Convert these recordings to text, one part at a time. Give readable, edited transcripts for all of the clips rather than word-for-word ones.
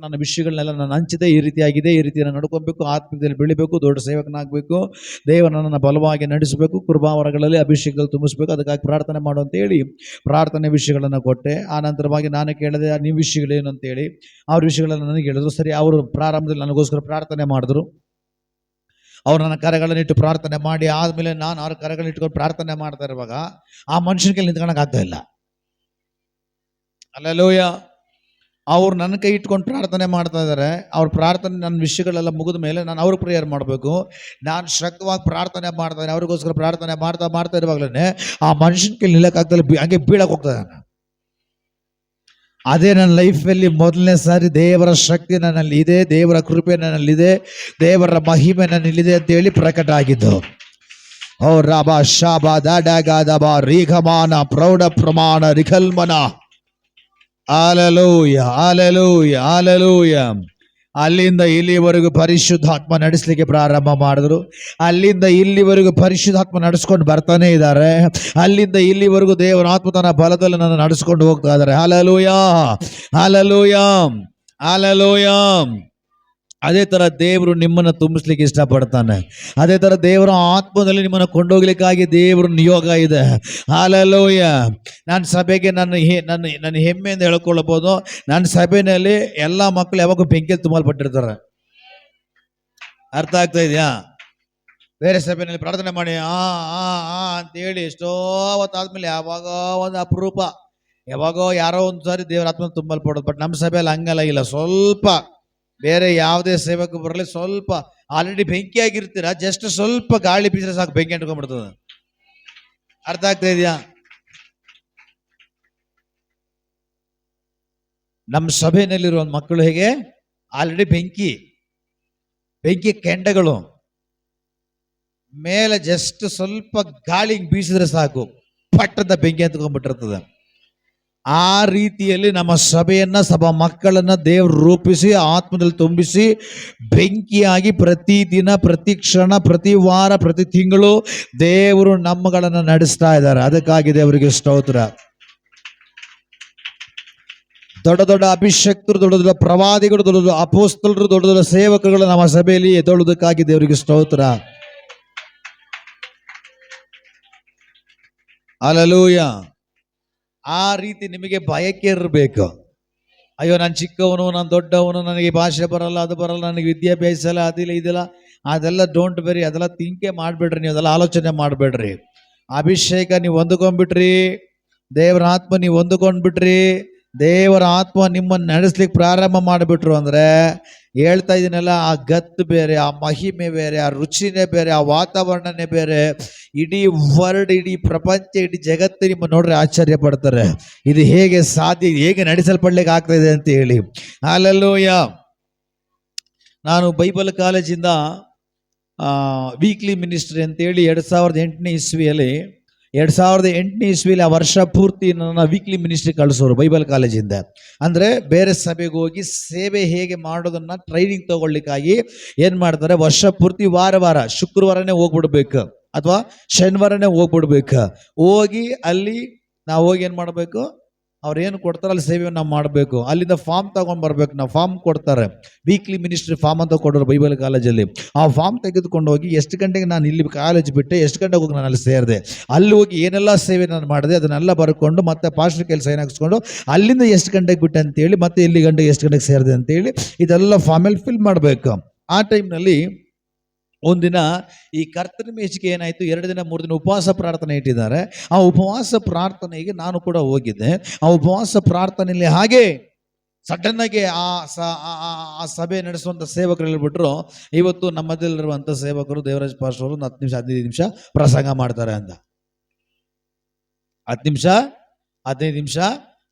ನನ್ನ ವಿಷಯಗಳನ್ನೆಲ್ಲ ನಾನು ಹಂಚಿದೆ, ಈ ರೀತಿಯಾಗಿದೆ, ಈ ರೀತಿ ನಾನು ನಡ್ಕೊಬೇಕು, ಆತ್ಮದಲ್ಲಿ ಬೆಳಿಬೇಕು, ದೊಡ್ಡ ಸೇವಕನಾಗಬೇಕು, ದೇವರನ್ನು ಬಲವಾಗಿ ನಡೆಸಬೇಕು, ಕೃಪಾವರಗಳಲ್ಲಿ ಅಭಿಷೇಕದಲ್ಲಿ ತುಂಬಿಸ್ಬೇಕು, ಅದಕ್ಕಾಗಿ ಪ್ರಾರ್ಥನೆ ಮಾಡು ಅಂತೇಳಿ ಪ್ರಾರ್ಥನೆ ವಿಷಯಗಳನ್ನು ಕೊಟ್ಟೆ. ಆ ನಂತರವಾಗಿ ನಾನು ಕೇಳಿದೆ ನೀವು ವಿಷಯಗಳೇನು ಅಂತೇಳಿ. ಅವ್ರ ವಿಷಯಗಳನ್ನು ನನಗೆ ಹೇಳಿದ್ರು. ಸರಿ, ಅವರು ಪ್ರಾರಂಭದಲ್ಲಿ ನನಗೋಸ್ಕರ ಪ್ರಾರ್ಥನೆ ಮಾಡಿದ್ರು. ಅವ್ರು ನನ್ನ ಕರೆಗಳನ್ನಿಟ್ಟು ಪ್ರಾರ್ಥನೆ ಮಾಡಿ ಆದಮೇಲೆ ನಾನು ಅವ್ರ ಕರೆಗಳನ್ನ ಇಟ್ಕೊಂಡು ಪ್ರಾರ್ಥನೆ ಮಾಡ್ತಾ ಇರುವಾಗ ಆ ಮನುಷ್ಯನಿಗೆ ನಿಂತ್ಕೊಳಕ್ ಆಗ್ತಾ ಇಲ್ಲ. ಹಲ್ಲೆಲೂಯ. ಅವ್ರು ನನ್ನ ಕೈ ಇಟ್ಕೊಂಡು ಪ್ರಾರ್ಥನೆ ಮಾಡ್ತಾ ಇದ್ದಾರೆ. ಅವ್ರ ಪ್ರಾರ್ಥನೆ ನನ್ನ ವಿಷಯಗಳೆಲ್ಲ ಮುಗಿದ ಮೇಲೆ ನಾನು ಅವ್ರಿಗೆ ಪ್ರೇಯರ್ ಮಾಡಬೇಕು. ನಾನು ಶಕ್ತವಾಗಿ ಪ್ರಾರ್ಥನೆ ಮಾಡ್ತಾನೆ, ಅವ್ರಿಗೋಸ್ಕರ ಪ್ರಾರ್ಥನೆ ಮಾಡ್ತಾ ಇರುವಾಗಲೇ ಆ ಮನುಷ್ಯನ ಕೈ ನಿಲ್ಲಕ್ಕಾಗ್ತಲ್ಲ, ಹಂಗೆ ಬೀಳಕ್ಕೆ ಹೋಗ್ತಾ ಇದ್ದಾನೆ. ಅದೇ ನನ್ನ ಲೈಫಲ್ಲಿ ಮೊದಲನೇ ಸಾರಿ ದೇವರ ಶಕ್ತಿ ನನ್ನಲ್ಲಿದೆ, ದೇವರ ಕೃಪೆ ನನ್ನಲ್ಲಿದೆ, ದೇವರ ಮಹಿಮೆ ನನ್ನಲ್ಲಿದೆ ಅಂತೇಳಿ ಪ್ರಕಟ ಆಗಿದ್ದು. ಓ ರಾಬಾ ಶಾಬಾ ದಾಡಾಗಾದಬಾ ರೀಘಮಾನ ಪ್ರೌಢ ಪ್ರಮಾಣ ರಿಖಲ್ಮನ. Hallelujah, hallelujah, hallelujah. ಅಲ್ಲಿಂದ ಇಲ್ಲಿವರೆಗೂ ಪರಿಶುದ್ಧಾತ್ಮ ನಡೆಸಲಿಕ್ಕೆ ಪ್ರಾರಂಭ ಮಾಡಿದ್ರು. ಅಲ್ಲಿಂದ ಇಲ್ಲಿವರೆಗೂ ಪರಿಶುದ್ಧಾತ್ಮ ನಡೆಸ್ಕೊಂಡು ಬರ್ತಾನೆ ಇದ್ದಾರೆ. ಅಲ್ಲಿಂದ ಇಲ್ಲಿವರೆಗೂ ದೇವರ ಆತ್ಮ ತನ್ನ ಬಲದಲ್ಲಿ ನನ್ನ ನಡೆಸ್ಕೊಂಡು ಹೋಗ್ತಾ ಇದ್ದಾರೆ. Hallelujah, hallelujah, hallelujah. ಅದೇ ಥರ ದೇವರು ನಿಮ್ಮನ್ನು ತುಂಬಿಸ್ಲಿಕ್ಕೆ ಇಷ್ಟಪಡ್ತಾನೆ. ಅದೇ ಥರ ದೇವರ ಆತ್ಮದಲ್ಲಿ ನಿಮ್ಮನ್ನು ಕೊಂಡೋಗ್ಲಿಕ್ಕಾಗಿ ದೇವರ ನಿಯೋಗ ಇದೆ. ಹಾಲೆಲೂಯ. ನನ್ನ ಸಭೆಗೆ ನನ್ನ ಹೆಮ್ಮೆಯಿಂದ ಹೇಳ್ಕೊಳ್ಬೋದು, ನನ್ನ ಸಭೆಯಲ್ಲಿ ಎಲ್ಲ ಮಕ್ಕಳು ಯಾವಾಗ ಬೆಂಕಿಯಲ್ಲಿ ತುಂಬಲ್ಪಟ್ಟಿರ್ತಾರೆ. ಅರ್ಥ ಆಗ್ತಾ ಇದೆಯಾ? ಬೇರೆ ಸಭೆಯಲ್ಲಿ ಪ್ರಾರ್ಥನೆ ಮಾಡಿ ಅಂತೇಳಿ ಎಷ್ಟೋ ಹೊತ್ತಾದ್ಮೇಲೆ ಯಾವಾಗ ಒಂದು ಅಪರೂಪ, ಯಾವಾಗೋ ಯಾರೋ ಒಂದು ಸಾರಿ ದೇವರ ಆತ್ಮ ತುಂಬಲ್ಪಡೋದು. ಬಟ್ ನಮ್ಮ ಸಭೆಯಲ್ಲಿ ಹಂಗಲ್ಲ, ಇಲ್ಲ. ಸ್ವಲ್ಪ ಬೇರೆ ಯಾವುದೇ ಸೇವಕ ಬರಲಿ, ಸ್ವಲ್ಪ ಆಲ್ರೆಡಿ ಬೆಂಕಿ ಆಗಿರ್ತೀರ, ಜಸ್ಟ್ ಸ್ವಲ್ಪ ಗಾಳಿ ಬೀಸಿದ್ರೆ ಸಾಕು ಬೆಂಕಿ ಅಂಟ್ಕೊಂಡ್ಬಿಡ್ತದೆ. ಅರ್ಥ ಆಗ್ತಾ ಇದೆಯಾ? ನಮ್ಮ ಸಭೆಯಲ್ಲಿರುವ ಮಕ್ಕಳು ಹೇಗೆ ಆಲ್ರೆಡಿ ಬೆಂಕಿ ಕೆಂಡಗಳು, ಮೇಲೆ ಜಸ್ಟ್ ಸ್ವಲ್ಪ ಗಾಳಿ ಬೀಸಿದ್ರೆ ಸಾಕು ಪಟ್ಟದ ಬೆಂಕಿ ಅಂತ್ಕೊಂಡ್ಬಿಟ್ಟಿರ್ತದೆ. ಆ ರೀತಿಯಲ್ಲಿ ನಮ್ಮ ಸಭೆಯನ್ನ, ಸಭಾ ಮಕ್ಕಳನ್ನ ದೇವರು ರೂಪಿಸಿ ಆತ್ಮದಲ್ಲಿ ತುಂಬಿಸಿ ಬೆಂಕಿಯಾಗಿ ಪ್ರತಿದಿನ, ಪ್ರತಿ ಕ್ಷಣ, ಪ್ರತಿ ವಾರ, ಪ್ರತಿ ತಿಂಗಳು ದೇವರು ನಮ್ಮಗಳನ್ನು ನಡೆಸ್ತಾ ಇದ್ದಾರೆ. ಅದಕ್ಕಾಗಿ ದೇವರಿಗೆ ಸ್ತೋತ್ರ. ದೊಡ್ಡ ದೊಡ್ಡ ಅಭಿಷಕ್ತರು, ದೊಡ್ಡ ದೊಡ್ಡ ಪ್ರವಾದಿಗಳು, ದೊಡ್ಡ ದೊಡ್ಡ ಅಪೋಸ್ತಲರು, ದೊಡ್ಡ ದೊಡ್ಡ ಸೇವಕರುಗಳು ನಮ್ಮ ಸಭೆಯಲ್ಲಿ ಎದ್ದೇಳುವುದಕ್ಕಾಗಿ ದೇವರಿಗೆ ಸ್ತೋತ್ರ. ಹಲ್ಲೆಲೂಯ. ಆ ರೀತಿ ನಿಮಗೆ ಬಯಕೆ ಇರಬೇಕು. ಅಯ್ಯೋ ನಾನು ಚಿಕ್ಕವನು, ನಾನು ದೊಡ್ಡವನು, ನನಗೆ ಭಾಷೆ ಬರಲ್ಲ, ಅದು ಬರಲ್ಲ, ನನಗೆ ವಿದ್ಯಾಭ್ಯಾಸ ಇಲ್ಲ, ಅದಿಲ್ಲ ಇದಿಲ್ಲ, ಅದೆಲ್ಲ ಡೋಂಟ್ ವೆರಿ, ಅದೆಲ್ಲ ಥಿಂಕೇ ಮಾಡಬೇಡ್ರಿ. ನೀವು ಅದೆಲ್ಲ ಆಲೋಚನೆ ಮಾಡಬೇಡ್ರಿ. ಅಭಿಷೇಕ ನೀವು ಹೊಂದ್ಕೊಂಡ್ಬಿಟ್ರಿ, ದೇವರ ಆತ್ಮ ನೀವು ಹೊಂದ್ಕೊಂಡ್ಬಿಟ್ರಿ, ದೇವರ ಆತ್ಮ ನಿಮ್ಮನ್ನು ನಡೆಸ್ಲಿಕ್ಕೆ ಪ್ರಾರಂಭ ಮಾಡಿಬಿಟ್ರು ಅಂದರೆ ಹೇಳ್ತಾ ಇದೀನಲ್ಲ, ಆ ಗತ್ತು ಬೇರೆ, ಆ ಮಹಿಮೆ ಬೇರೆ, ಆ ರುಚಿನೇ ಬೇರೆ, ಆ ವಾತಾವರಣನೇ ಬೇರೆ. ಇಡೀ ವರ್ಲ್ಡ್, ಇಡೀ ಪ್ರಪಂಚ, ಇಡೀ ಜಗತ್ತು ನಿಮ್ಮ ನೋಡ್ರೆ ಆಶ್ಚರ್ಯ ಪಡ್ತಾರೆ. ಇದು ಹೇಗೆ ಸಾಧ್ಯ, ಹೇಗೆ ನಡೆಸಲ್ಪಡ್ಲಿಕ್ಕೆ ಆಗ್ತಾ ಇದೆ ಅಂತ ಹೇಳಿ. ಹಲ್ಲೆಲೂಯ. ನಾನು ಬೈಬಲ್ ಕಾಲೇಜಿಂದ ವೀಕ್ಲಿ ಮಿನಿಸ್ಟ್ರಿ ಅಂತೇಳಿ 2008ನೇ ಇಸ್ವಿಯಲ್ಲಿ ಆ ವರ್ಷ ಪೂರ್ತಿ ನನ್ನ ವೀಕ್ಲಿ ಮಿನಿಸ್ಟ್ರಿ ಕಳಿಸೋರು ಬೈಬಲ್ ಕಾಲೇಜಿಂದ. ಅಂದರೆ ಬೇರೆ ಸಭೆಗೆ ಹೋಗಿ ಸೇವೆ ಹೇಗೆ ಮಾಡೋದನ್ನ ಟ್ರೈನಿಂಗ್ ತಗೊಳ್ಳಿಕ್ಕಾಗಿ ಏನು ಮಾಡ್ತಾರೆ, ವರ್ಷ ಪೂರ್ತಿ ವಾರ ಶುಕ್ರವಾರನೇ ಹೋಗ್ಬಿಡ್ಬೇಕು ಅಥವಾ ಶನಿವಾರನೇ ಹೋಗ್ಬಿಡ್ಬೇಕು. ಹೋಗಿ ಅಲ್ಲಿ ನಾವು ಹೋಗಿ ಏನು ಮಾಡಬೇಕು, ಅವ್ರು ಏನು ಕೊಡ್ತಾರೆ ಅಲ್ಲಿ ಸೇವೆಯನ್ನು ನಾವು ಮಾಡಬೇಕು. ಅಲ್ಲಿಂದ ಫಾರ್ಮ್ ತಗೊಂಡು ಬರ್ಬೇಕು. ನಾವು ಫಾರ್ಮ್ ಕೊಡ್ತಾರೆ, ವೀಕ್ಲಿ ಮಿನಿಸ್ಟ್ರಿ ಫಾರ್ಮ್ ಅಂತ ಕೊಡೋರು ಬೈಬಲ್ ಕಾಲೇಜಲ್ಲಿ. ಆ ಫಾರ್ಮ್ ತೆಗೆದುಕೊಂಡು ಹೋಗಿ ಎಷ್ಟು ಗಂಟೆಗೆ ನಾನು ಇಲ್ಲಿ ಕಾಲೇಜ್ ಬಿಟ್ಟೆ, ಎಷ್ಟು ಗಂಟೆಗೆ ಹೋಗಿ ನಾನು ಅಲ್ಲಿ ಸೇರಿದೆ, ಅಲ್ಲಿ ಹೋಗಿ ಏನೆಲ್ಲ ಸೇವೆ ನಾನು ಮಾಡಿದೆ ಅದನ್ನೆಲ್ಲ ಬರ್ಕೊಂಡು ಮತ್ತೆ ಪಾಸ್ಟರ್ ಕೆಲಸ ಏನಾಗಿಸ್ಕೊಂಡು ಅಲ್ಲಿಂದ ಎಷ್ಟು ಗಂಟೆಗೆ ಬಿಟ್ಟೆ ಅಂತೇಳಿ, ಮತ್ತೆ ಇಲ್ಲಿ ಗಂಟೆಗೆ ಎಷ್ಟು ಗಂಟೆಗೆ ಸೇರಿದೆ ಅಂತೇಳಿ ಇದೆಲ್ಲ ಫಾರ್ಮಲ್ಲಿ ಫಿಲ್ ಮಾಡಬೇಕು. ಆ ಟೈಮ್ನಲ್ಲಿ ಒಂದಿನ ಈ ಕರ್ತನ ಮೇಜಿಗೆ ಏನಾಯಿತು, 2 ದಿನ 3 ದಿನ ಉಪವಾಸ ಪ್ರಾರ್ಥನೆ ಇಟ್ಟಿದ್ದಾರೆ. ಆ ಉಪವಾಸ ಪ್ರಾರ್ಥನೆಗೆ ನಾನು ಕೂಡ ಹೋಗಿದ್ದೆ. ಆ ಉಪವಾಸ ಪ್ರಾರ್ಥನೆಯಲ್ಲಿ ಹಾಗೆ ಸಡನ್ ಆಗಿ ಆ ಸಭೆ ನಡೆಸುವಂಥ ಸೇವಕರು ಹೇಳ್ಬಿಟ್ರು, ಇವತ್ತು ನಮ್ಮದಲ್ಲಿರುವಂಥ ಸೇವಕರು ದೇವರಾಜ್ ಪಾಸ್ಟರ್ ಅವರು 10 ನಿಮಿಷ 15 ನಿಮಿಷ ಪ್ರಸಂಗ ಮಾಡ್ತಾರೆ ಅಂತ. 10 ನಿಮಿಷ 15 ನಿಮಿಷ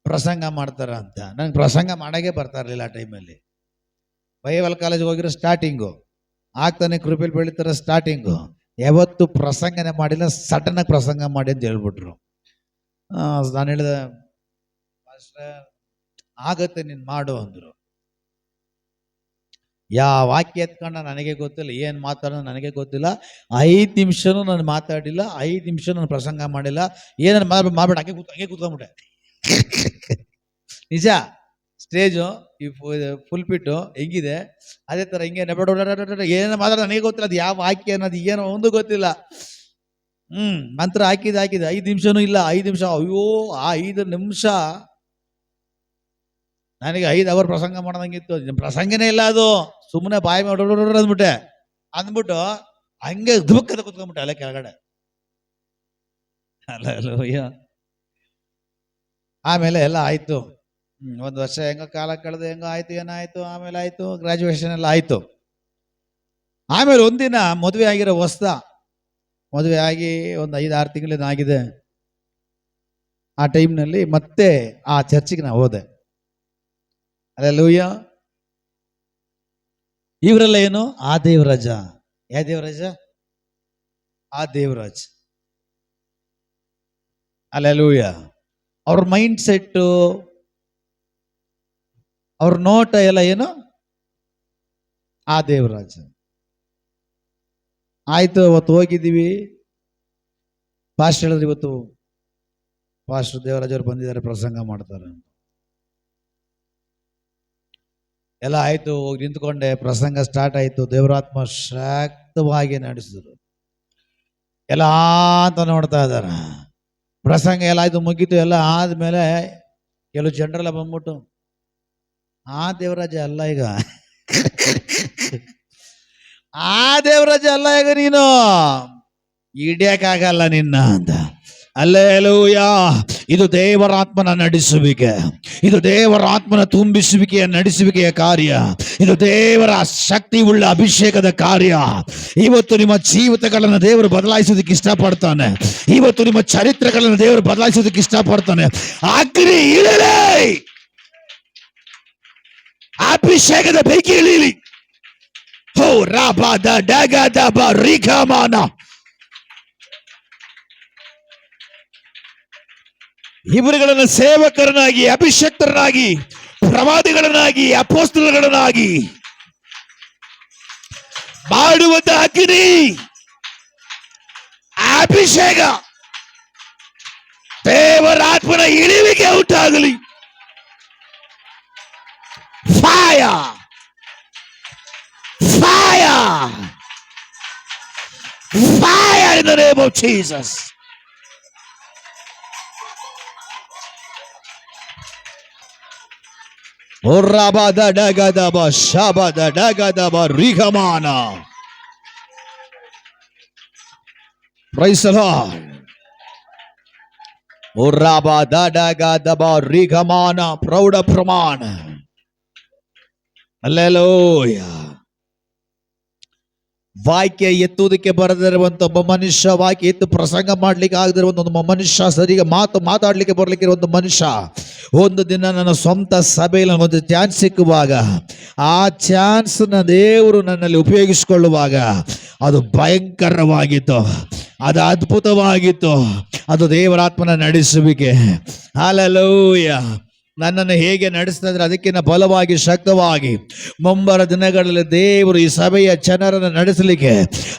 ಪ್ರಸಂಗ ಮಾಡ್ತಾರೆ ಅಂತ. ನಂಗೆ ಪ್ರಸಂಗ ಮಾಡೋಕ್ಕೆ ಬರ್ತಾ ಇರಲಿಲ್ಲ ಆ ಟೈಮಲ್ಲಿ. ಬೈಬಲ್ ಕಾಲೇಜ್ಗೆ ಹೋಗಿರೋ ಸ್ಟಾರ್ಟಿಂಗು, ಆಗ್ತಾನೆ ಕೃಪೆಯಲ್ಲಿ ಬೆಳೀತಾರೆ ಸ್ಟಾರ್ಟಿಂಗು. ಯಾವತ್ತು ಪ್ರಸಂಗನೇ ಮಾಡಿಲ್ಲ, ಸಡನ್ನಾಗಿ ಪ್ರಸಂಗ ಮಾಡಿ ಅಂತ ಹೇಳ್ಬಿಟ್ರು. ನಾನು ಹೇಳಿದೆ, ಆಗತ್ತೆ ನೀನು ಮಾಡು ಅಂದರು. ಯಾವ ವಾಕ್ಯ ಎತ್ಕೊಂಡ ನನಗೆ ಗೊತ್ತಿಲ್ಲ, ಏನು ಮಾತಾಡೋ ನನಗೆ ಗೊತ್ತಿಲ್ಲ. 5 ನಿಮಿಷನೂ ನಾನು ಮಾತಾಡಿಲ್ಲ, 5 ನಿಮಿಷ ನಾನು ಪ್ರಸಂಗ ಮಾಡಿಲ್ಲ. ಏನನ್ನು ಮಾಡ್ಬೇಡ, ಹಂಗೆ ಕೂತ್ಕೊಂಡ್ಬಿಟ್ಟೆ. ನಿಜ, ಸ್ಟೇಜು ಈ ಫುಲ್ ಪಿಟ್ಟು ಹೆಂಗಿದೆ ಅದೇ ತರ ಹಿಂಗೆ ಏನೋ ಮಾತ್ರ ನನಗೆ ಗೊತ್ತಿಲ್ಲ, ಅದು ಯಾವ ಹಾಕಿ ಅನ್ನೋದು ಏನೋ ಒಂದು ಗೊತ್ತಿಲ್ಲ. ಮಂತ್ರ ಹಾಕಿದ 5 ನಿಮಿಷನೂ ಇಲ್ಲ. 5 ನಿಮಿಷ, ಅಯ್ಯೋ ಆ 5 ನಿಮಿಷ ನನಗೆ 5 ಅವರ್ ಪ್ರಸಂಗ ಮಾಡೋದಂಗಿತ್ತು. ಪ್ರಸಂಗನೇ ಇಲ್ಲ, ಅದು ಸುಮ್ಮನೆ ಬಾಯಿ ಅಂದ್ಬಿಟ್ಟೆ. ಅಂದ್ಬಿಟ್ಟು ಹಂಗೆ ದುಃಖದ ಕುತ್ಕೊಂಡ್ಬಿಟ್ಟೆ ಅಲ್ಲೇ ಕೆಳಗಡೆ. ಅಲ್ಲ ಆಮೇಲೆ ಎಲ್ಲ ಆಯ್ತು. 1 ವರ್ಷ ಹೆಂಗೋ ಕಾಲ ಕಳೆದು ಹೆಂಗೋ ಆಯ್ತು, ಏನಾಯ್ತು, ಆಮೇಲೆ ಆಯ್ತು, ಗ್ರಾಜುಯೇಷನ್ ಎಲ್ಲ ಆಯ್ತು. ಆಮೇಲೆ ಒಂದಿನ ಮದುವೆ ಆಗಿರೋ ಮದುವೆ ಆಗಿ ಒಂದು 5-6 ತಿಂಗಳಿನ ಆಗಿದೆ. ಆ ಟೈಮ್ನಲ್ಲಿ ಮತ್ತೆ ಆ ಚರ್ಚಿಗೆ ನಾವು ಹೋದೆ. ಅಲ್ಲೆಲ್ಲೂಯ್ಯ. ಇವರೆಲ್ಲ ಏನು, ಆ ದೇವರಾಜ. ಯಾವ ದೇವರಾಜ? ಆ ದೇವರಾಜ್. ಅಲ್ಲೆಲ್ಲೂಯ್ಯ. ಅವ್ರ ಮೈಂಡ್ ಸೆಟ್ಟು, ಅವ್ರ ನೋಟ ಎಲ್ಲ ಏನು, ಆ ದೇವರಾಜ. ಆಯ್ತು, ಅವತ್ತು ಹೋಗಿದ್ದೀವಿ. ಪಾಸ್ಟರ್ ಹೇಳಿದ್ರು, ಇವತ್ತು ಪಾಸ್ಟರ್ ದೇವರಾಜ್ ಅವ್ರು ಬಂದಿದ್ದಾರೆ, ಪ್ರಸಂಗ ಮಾಡ್ತಾರೆ. ಎಲ್ಲ ಆಯ್ತು, ಹೋಗಿ ನಿಂತ್ಕೊಂಡೆ. ಪ್ರಸಂಗ ಸ್ಟಾರ್ಟ್ ಆಯ್ತು. ದೇವರಾತ್ಮ ಶಕ್ತವಾಗಿ ನಡೆಸಿದ್ರು. ಎಲ್ಲ ಅಂತ ನೋಡ್ತಾ ಇದಾರ. ಪ್ರಸಂಗ ಎಲ್ಲ ಆಯ್ತು, ಮುಗೀತು. ಎಲ್ಲ ಆದ್ಮೇಲೆ ಕೆಲವು ಜನರೆಲ್ಲ ಬಂದ್ಬಿಟ್ಟು, ಆ ದೇವರಾಜ ಅಲ್ಲ ಈಗ, ಆ ದೇವರಾಜ ಅಲ್ಲ ಈಗ, ನೀನು ಹಿಡಿಯಕ್ಕಾಗಲ್ಲ ನಿನ್ನ ಅಂತ. ಹಲ್ಲೆಲೂಯಾ. ಇದು ದೇವರಾತ್ಮನ ನಡೆಸುವಿಕೆ, ಇದು ದೇವರಾತ್ಮನ ತುಂಬಿಸುವಿಕೆಯ ನಡೆಸುವಿಕೆಯ ಕಾರ್ಯ, ಇದು ದೇವರ ಶಕ್ತಿ ಉಳ್ಳ ಅಭಿಷೇಕದ ಕಾರ್ಯ. ಇವತ್ತು ನಿಮ್ಮ ಜೀವಿತಗಳನ್ನು ದೇವರು ಬದಲಾಯಿಸೋದಕ್ಕೆ ಇಷ್ಟಪಡ್ತಾನೆ. ಇವತ್ತು ನಿಮ್ಮ ಚರಿತ್ರೆಗಳನ್ನು ದೇವರು ಬದಲಾಯಿಸೋದಕ್ಕೆ ಇಷ್ಟಪಡ್ತಾನೆ. ಅಗ್ನಿ ಇಳಲಿ, ಅಭಿಷೇಕದ ಬೆಂಕಿ ಇಳಿಲಿ. ಹೋ ರಾಬಾದ ಡಗದಬ ರಿಖಮಾನ. ಇವರುಗಳನ್ನು ಸೇವಕರನ್ನಾಗಿ, ಅಭಿಷಕ್ತರನ್ನಾಗಿ, ಪ್ರವಾದಿಗಳನ್ನಾಗಿ, ಅಪೊಸ್ತಲಗಳನ್ನಾಗಿ ಮಾಡುವಂತ ಅಗ್ನಿ, ಅಭಿಷೇಕ, ದೇವರಾತ್ಮನ ಇಳಿವಿಗೆ ಉಂಟಾಗಲಿ. Fire! Fire! Fire in the name of Jesus. Orabada dagadaba shabada dagadaba rigamana. Praise the Lord. Orabada dagadaba rigamana prauda pramana. Hallelujah. ವಾಕ್ಯ ಎತ್ತುವುದಕ್ಕೆ ಬರದಿರುವಂತ ಒಬ್ಬ ಮನುಷ್ಯ, ವಾಕ್ಯ ಎತ್ತು ಪ್ರಸಂಗ ಮಾಡ್ಲಿಕ್ಕೆ ಆಗದಿರುವಂತ ಒಂದು ಮನುಷ್ಯ, ಸರಿಗೆ ಮಾತಾಡ್ಲಿಕ್ಕೆ ಬರ್ಲಿಕ್ಕೆ ಒಂದು ಮನುಷ್ಯ, ಒಂದು ದಿನ ನನ್ನ ಸ್ವಂತ ಸಭೆಯಲ್ಲಿ ಒಂದು ಚಾನ್ಸ್ ಸಿಕ್ಕುವಾಗ, ಆ ಚಾನ್ಸ್ನ ದೇವರು ನನ್ನಲ್ಲಿ ಉಪಯೋಗಿಸಿಕೊಳ್ಳುವಾಗ ಅದು ಭಯಂಕರವಾಗಿತ್ತು, ಅದು ಅದ್ಭುತವಾಗಿತ್ತು, ಅದು ದೇವರಾತ್ಮನ ನಡೆಸುವಿಕೆ. ಹಲ್ಲೆಲೂಯ. ನನ್ನನ್ನು ಹೇಗೆ ನಡೆಸ್ತಾ ಇದ್ರೆ ಅದಕ್ಕಿಂತ ಬಲವಾಗಿ, ಶಕ್ತವಾಗಿ ಮುಂಬರ ದಿನಗಳಲ್ಲಿ ದೇವರು ಈ ಸಭೆಯ ಜನರನ್ನು ನಡೆಸಲಿಕ್ಕೆ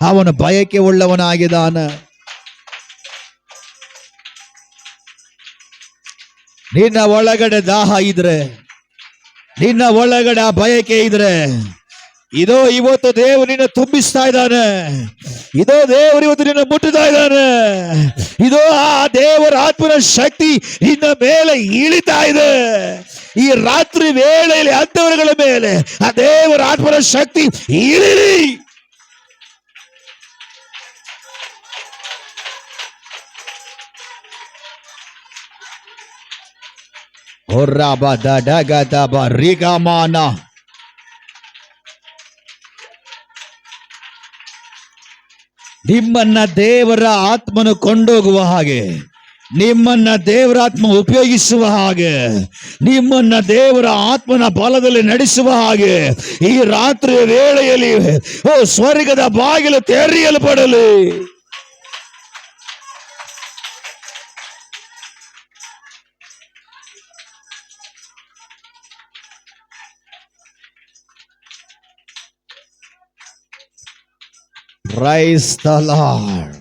ಅವನು ಬಯಕೆ ಉಳ್ಳವನಾಗಿದ್ದಾನೆ. ನಿನ್ನ ಒಳಗಡೆ ದಾಹ ಇದ್ರೆ, ನಿನ್ನ ಒಳಗಡೆ ಆ ಬಯಕೆ ಇದ್ರೆ, ಇದೋ ಇವತ್ತು ದೇವರು ನಿನ್ನ ತುಂಬಿಸ್ತಾ ಇದ್ದಾನೆ. ಇದೋ ದೇವರು ಇವತ್ತು ನಿನ್ನ ಮುಟ್ಟುತ್ತಾ ಇದ್ದಾನೆ. ಇದೋ ಆ ದೇವರ ಆತ್ಮನ ಶಕ್ತಿ ನಿನ್ನ ಮೇಲೆ ಇಳಿತಾ ಇದೆ. ಈ ರಾತ್ರಿ ವೇಳೆಯಲ್ಲಿ ಅಂಥವರುಗಳ ಮೇಲೆ ಆ ದೇವರ ಆತ್ಮನ ಶಕ್ತಿ ಇಳಿಲಿ. ಹೊರ್ರಾಬದ ಡಗದಬ ರಿಗಮಾನ. ನಿಮ್ಮನ್ನ ದೇವರ ಆತ್ಮನು ಕೊಂಡೋಗುವ ಹಾಗೆ, ನಿಮ್ಮನ್ನ ದೇವರಾತ್ಮ ಉಪಯೋಗಿಸುವ ಹಾಗೆ, ನಿಮ್ಮನ್ನ ದೇವರ ಆತ್ಮನ ಬಲದಲ್ಲಿ ನಡೆಸುವ ಹಾಗೆ ಈ ರಾತ್ರಿ ವೇಳೆಯಲ್ಲಿ ಸ್ವರ್ಗದ ಬಾಗಿಲು ತೆರೆಯಲ್ಪಡಲಿ. Praise the Lord.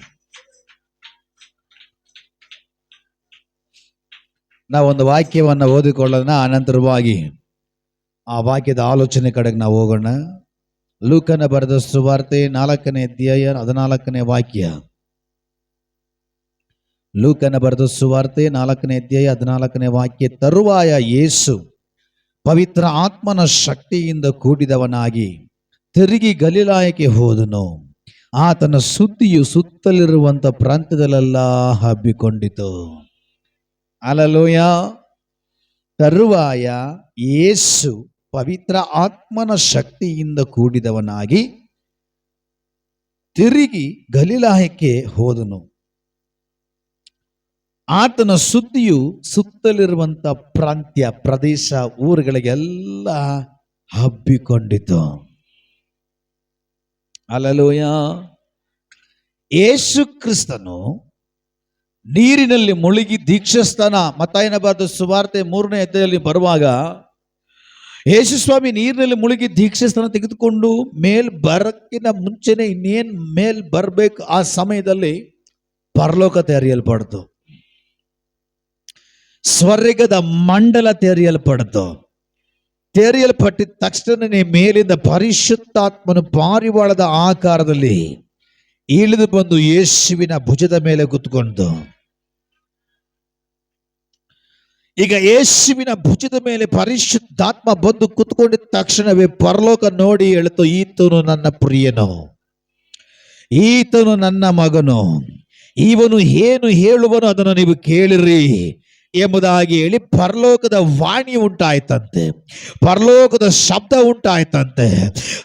ನಾವೊಂದು ವಾಕ್ಯವನ್ನು ಓದಿಕೊಳ್ಳೋಣ. ಅನಂತರವಾಗಿ ಆ ವಾಕ್ಯದ ಆಲೋಚನೆ ಕಡೆಗೆ ನಾವು ಹೋಗೋಣ. ಲೂಕನ ಬರೆದ ಸುವಾರ್ತೆ 4ನೇ ಅಧ್ಯಾಯ 14ನೇ ವಾಕ್ಯ. ಲೂಕನ ಬರೆದ ಸುವಾರ್ತೆ 4ನೇ ಅಧ್ಯಾಯ 14ನೇ ವಾಕ್ಯ. ತರುವಾಯ ಯೇಸು ಪವಿತ್ರ ಆತ್ಮನ ಶಕ್ತಿಯಿಂದ ಕೂಡಿದವನಾಗಿ ತಿರುಗಿ ಗಲಿಲಾಯಕ್ಕೆ ಹೋದನು. ಆತನ ಸುದ್ದಿಯು ಸುತ್ತಲಿರುವಂತ ಪ್ರಾಂತ್ಯದಲ್ಲೆಲ್ಲ ಹಬ್ಬಿಕೊಂಡಿತು. ಹಲ್ಲೆಲೂಯ. ತರುವಾಯ ಯೇಸು ಪವಿತ್ರ ಆತ್ಮನ ಶಕ್ತಿಯಿಂದ ಕೂಡಿದವನಾಗಿ ತಿರುಗಿ ಗಲಿಲಾಯಕ್ಕೆ ಹೋದನು. ಆತನ ಸುದ್ದಿಯು ಸುತ್ತಲಿರುವಂತ ಪ್ರಾಂತ್ಯ, ಪ್ರದೇಶ, ಊರುಗಳಿಗೆಲ್ಲ ಹಬ್ಬಿಕೊಂಡಿತು. ಹಲ್ಲೆಲೂಯ. ಯೇಸು ಕ್ರಿಸ್ತನು ನೀರಿನಲ್ಲಿ ಮುಳುಗಿ ದೀಕ್ಷಾಸ್ನಾನ, ಮತ್ತಾಯನ ಬರೆದ ಸುವಾರ್ತೆ 3ನೇ ಅಧ್ಯಾಯದಲ್ಲಿ ಬರುವಾಗ ಯೇಸು ಸ್ವಾಮಿ ನೀರಿನಲ್ಲಿ ಮುಳುಗಿ ದೀಕ್ಷಾಸ್ನಾನ ತೆಗೆದುಕೊಂಡು ಮೇಲ್ ಬರಕ್ಕಿನ ಮುಂಚೆನೆ ಇನ್ನೇನ್ ಮೇಲ್ ಬರ್ಬೇಕು, ಆ ಸಮಯದಲ್ಲಿ ಪರಲೋಕ ತೆರೆಯಲ್ಪಡ್ತು, ಸ್ವರ್ಗದ ಮಂಡಲ ತೆರೆಯಲ್ಪಡ್ತು. ತೆರೆಯಲ್ಪಟ್ಟಿದ ತಕ್ಷಣನೇ ಮೇಲಿಂದ ಪರಿಶುದ್ಧಾತ್ಮನು ಪಾರಿವಾಳದ ಆಕಾರದಲ್ಲಿ ಇಳಿದು ಬಂದು ಯೇಸುವಿನ ಭುಜದ ಮೇಲೆ ಕೂತ್ಕೊಂಡು, ಈಗ ಯೇಸುವಿನ ಭುಜದ ಮೇಲೆ ಪರಿಶುದ್ಧಾತ್ಮ ಬಂದು ಕೂತ್ಕೊಂಡಿದ್ದ ತಕ್ಷಣವೇ ಪರಲೋಕ ನೋಡಿ ಹೇಳ್ತು, ಈತನು ನನ್ನ ಪ್ರಿಯನು, ಈತನು ನನ್ನ ಮಗನು, ಇವನು ಏನು ಹೇಳುವನು ಅದನ್ನು ನೀವು ಕೇಳಿರಿ ಎಂಬುದಾಗಿ ಹೇಳಿ ಪರಲೋಕದ ವಾಣಿ ಉಂಟಾಯ್ತಂತೆ, ಪರಲೋಕದ ಶಬ್ದ ಉಂಟಾಯ್ತಂತೆ.